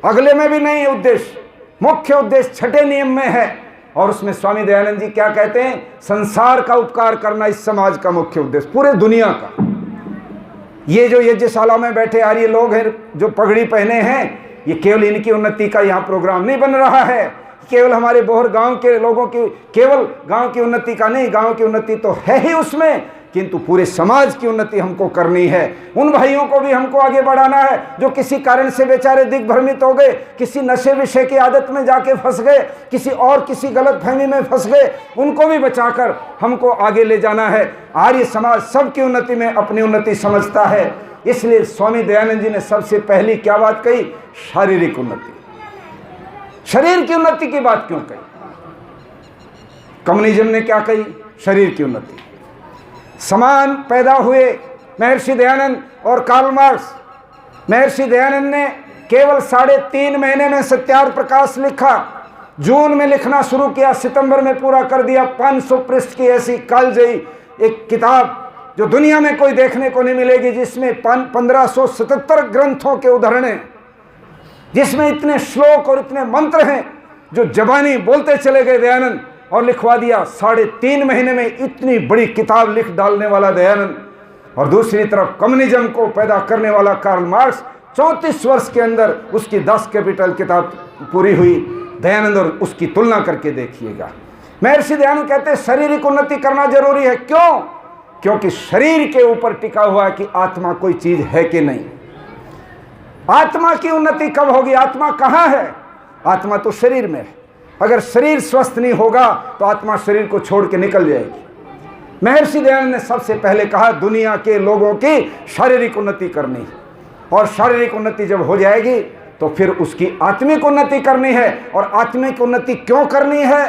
अगले में भी नहीं है उद्देश्य, मुख्य उद्देश्य छठे नियम में है। और उसमें स्वामी दयानंद जी क्या कहते हैं? संसार का उपकार करना इस समाज का मुख्य उद्देश्य, पूरे दुनिया का। ये जो यज्ञशाला में बैठे आर्य लोग हैं जो पगड़ी पहने हैं, ये केवल इनकी उन्नति का यहाँ प्रोग्राम नहीं बन रहा है, केवल हमारे बोहर गांव के लोगों की, केवल गांव की उन्नति का नहीं, गांव की उन्नति तो है ही उसमें, किंतु पूरे समाज की उन्नति हमको करनी है। उन भाइयों को भी हमको आगे बढ़ाना है जो किसी कारण से बेचारे दिग्भ्रमित हो गए, किसी नशे विषय की आदत में जाके फंस गए, किसी गलत फहमी में फंस गए, उनको भी बचाकर हमको आगे ले जाना है। आर्य समाज सबकी उन्नति में अपनी उन्नति समझता है। इसलिए स्वामी दयानंद जी ने सबसे पहली क्या बात कही? शारीरिक उन्नति। शरीर की उन्नति की बात क्यों कही? कम्युनिज्म ने क्या कही? शरीर की उन्नति। समान पैदा हुए महर्षि दयानंद और कार्ल मार्क्स। महर्षि दयानंद ने केवल 3.5 महीने में सत्यार्थ प्रकाश लिखा। जून में लिखना शुरू किया, सितंबर में पूरा कर दिया। 500 पृष्ठ की ऐसी कालजयी एक किताब जो दुनिया में कोई देखने को नहीं मिलेगी, जिसमें 1577 ग्रंथों के उदाहरण हैं, जिसमें इतने श्लोक और इतने मंत्र हैं जो जबानी बोलते चले गए दयानंद, और लिखवा दिया 3.5 महीने में इतनी बड़ी किताब लिख डालने वाला दयानंद। और दूसरी तरफ कम्युनिज्म को पैदा करने वाला कार्ल मार्क्स, 34 वर्ष के अंदर उसकी 10 कैपिटल किताब पूरी हुई। दयानंद और उसकी तुलना करके देखिएगा। महर्षि दयानंद कहते हैं शारीरिक उन्नति करना जरूरी है। क्यों? क्योंकि शरीर के ऊपर टिका हुआ है कि आत्मा कोई चीज है कि नहीं। आत्मा की उन्नति कब होगी? आत्मा कहाँ है? आत्मा तो शरीर में है। अगर शरीर स्वस्थ नहीं होगा तो आत्मा शरीर को छोड़ के निकल जाएगी। महर्षि दयानंद ने सबसे पहले कहा दुनिया के लोगों की शारीरिक उन्नति करनी, और शारीरिक उन्नति जब हो जाएगी तो फिर उसकी आत्मिक उन्नति करनी है। और आत्मिक उन्नति क्यों करनी है?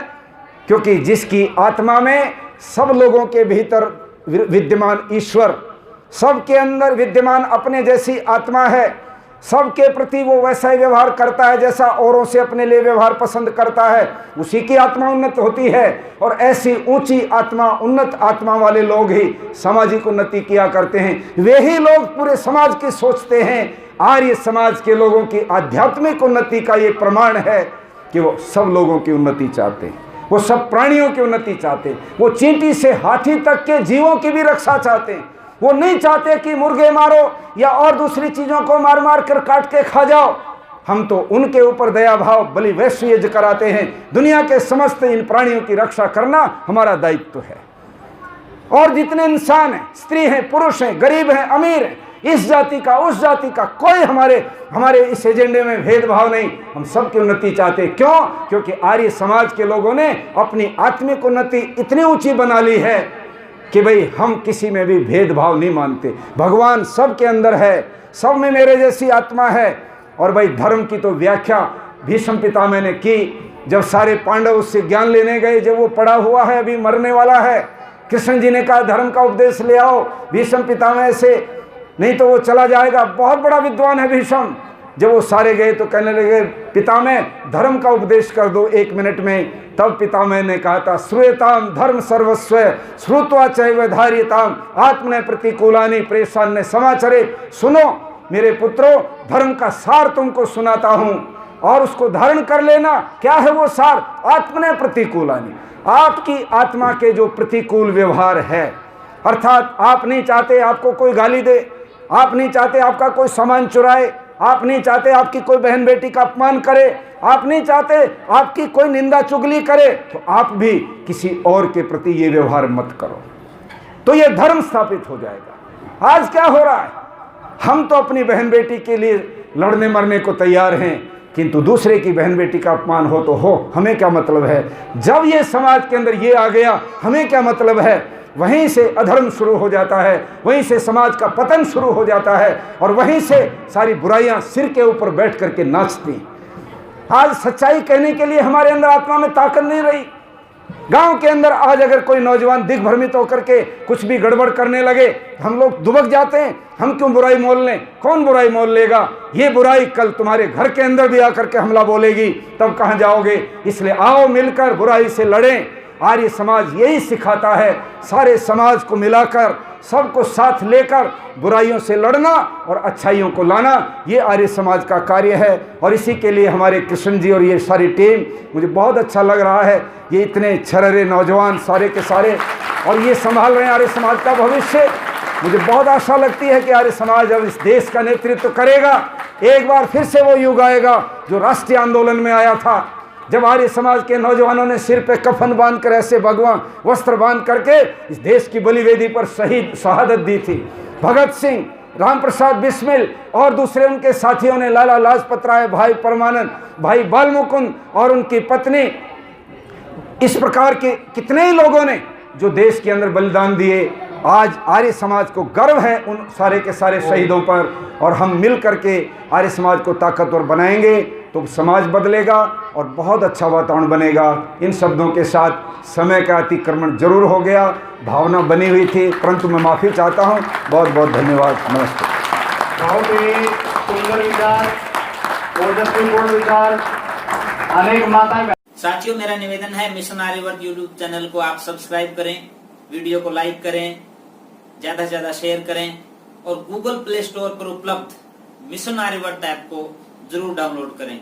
क्योंकि जिसकी आत्मा में सब लोगों के भीतर विद्यमान ईश्वर, सबके अंदर विद्यमान अपने जैसी आत्मा है, सबके प्रति वो वैसा ही व्यवहार करता है जैसा औरों से अपने लिए व्यवहार पसंद करता है, उसी की आत्मा उन्नत होती है। और ऐसी ऊंची आत्मा, उन्नत आत्मा वाले लोग ही सामाजिक उन्नति किया करते हैं। वे ही लोग पूरे समाज की सोचते हैं। आर्य समाज के लोगों की आध्यात्मिक उन्नति का ये प्रमाण है कि वो सब लोगों की उन्नति चाहते हैं, वो सब प्राणियों की उन्नति चाहते हैं, वो चींटी से हाथी तक के जीवों की भी रक्षा चाहते हैं। वो नहीं चाहते कि मुर्गे मारो या और दूसरी चीजों को मार मार कर काट के खा जाओ। हम तो उनके ऊपर दया भाव बलि वैश्य यज्ञ कराते हैं। दुनिया के समस्त इन प्राणियों की रक्षा करना हमारा दायित्व है। और जितने इंसान हैं, स्त्री हैं, पुरुष हैं, गरीब हैं, अमीर हैं, इस जाति का उस जाति का, कोई हमारे इस एजेंडे में भेदभाव नहीं। हम सबकी उन्नति चाहते हैं। क्यों? क्योंकि आर्य समाज के लोगों ने अपनी आत्मिक उन्नति इतनी ऊंची बना ली है कि भाई हम किसी में भी भेदभाव नहीं मानते। भगवान सबके अंदर है, सब में मेरे जैसी आत्मा है। और भाई धर्म की तो व्याख्या भीष्म पितामह ने की। जब सारे पांडव उससे ज्ञान लेने गए, जब वो पड़ा हुआ है, अभी मरने वाला है, कृष्ण जी ने कहा धर्म का उपदेश ले आओ। भीष्म पितामह से नहीं तो वो चला जाएगा। बहुत बड़ा विद्वान है भीष्म। जब वो सारे गए तो कहने लगे, पितामह धर्म का उपदेश कर दो 1 मिनट में। तब पितामह ने कहा था, श्रूयताम धर्म सर्वस्व श्रुत्वा चैव धार्यताम आत्मने प्रतिकूलानि प्रेषान्य समाचरे। सुनो मेरे पुत्रों, धर्म का सार तुमको सुनाता हूं और उसको धारण कर लेना। क्या है वो सार? आत्मने प्रतिकूलानि, आपकी आत्मा के जो प्रतिकूल व्यवहार है, अर्थात आप नहीं चाहते आपको कोई गाली दे, आप नहीं चाहते आपका कोई सामान चुराए, आप नहीं चाहते आपकी कोई बहन बेटी का अपमान करे, आप नहीं चाहते आपकी कोई निंदा चुगली करे, तो आप भी किसी और के प्रति ये व्यवहार मत करो, तो ये धर्म स्थापित हो जाएगा। आज क्या हो रहा है? हम तो अपनी बहन बेटी के लिए लड़ने मरने को तैयार हैं, किंतु दूसरे की बहन बेटी का अपमान हो तो हो, हमें क्या मतलब है। जब ये समाज के अंदर ये आ गया, हमें क्या मतलब है। वहीं से अधर्म शुरू हो जाता है, वहीं से समाज का पतन शुरू हो जाता है और वहीं से सारी बुराइयां सिर के ऊपर बैठ करके नाचती। आज सच्चाई कहने के लिए हमारे अंदर आत्मा में ताकत नहीं रही। गांव के अंदर आज अगर कोई नौजवान दिग्भ्रमित होकर के कुछ भी गड़बड़ करने लगे, हम लोग दुबक जाते हैं। हम क्यों बुराई मोल लें? कौन बुराई मोल लेगा? ये बुराई कल तुम्हारे घर के अंदर भी आकर के हमला बोलेगी, तब कहां जाओगे। इसलिए आओ मिलकर बुराई से लड़ें। आर्य समाज यही सिखाता है, सारे समाज को मिलाकर, सबको साथ लेकर बुराइयों से लड़ना और अच्छाइयों को लाना, ये आर्य समाज का कार्य है। और इसी के लिए हमारे कृष्ण जी और ये सारी टीम, मुझे बहुत अच्छा लग रहा है। ये इतने छररे नौजवान सारे के सारे, और ये संभाल रहे हैं आर्य समाज का भविष्य। मुझे बहुत आशा लगती है कि आर्य समाज अब इस देश का नेतृत्व करेगा। एक बार फिर से वो युग आएगा जो राष्ट्रीय आंदोलन में आया था, जब आर्य समाज के नौजवानों ने सिर पे कफन बांधकर, ऐसे भगवा वस्त्र बांध करके इस देश की बलिवेदी पर शहादत दी थी। भगत सिंह, राम प्रसाद बिस्मिल और दूसरे उनके साथियों ने, लाला लाजपत राय, भाई परमानंद, भाई बाल मुकुंद और उनकी पत्नी, इस प्रकार के कितने ही लोगों ने जो देश के अंदर बलिदान दिए। आज आर्य समाज को गर्व है उन सारे के सारे शहीदों पर, और हम मिल करके आर्य समाज को ताकतवर बनाएंगे तो समाज बदलेगा और बहुत अच्छा वातावरण बनेगा। इन शब्दों के साथ समय का अतिक्रमण जरूर हो गया, भावना बनी हुई थी, परंतु मैं माफ़ी चाहता हूँ। बहुत बहुत धन्यवाद। नमस्ते। बहुत ही सुंदर विचार, ओजस्वीपूर्ण विचार, अनेक माताएं। साथियों, मेरा निवेदन है, मिशन आर्यवर्त यूट्यूब चैनल को आप सब्सक्राइब करें, वीडियो को लाइक करें, ज्यादा से ज्यादा शेयर करें और गूगल प्ले स्टोर पर उपलब्ध मिशन आर्यवर्त ऐप को जरूर डाउनलोड करें।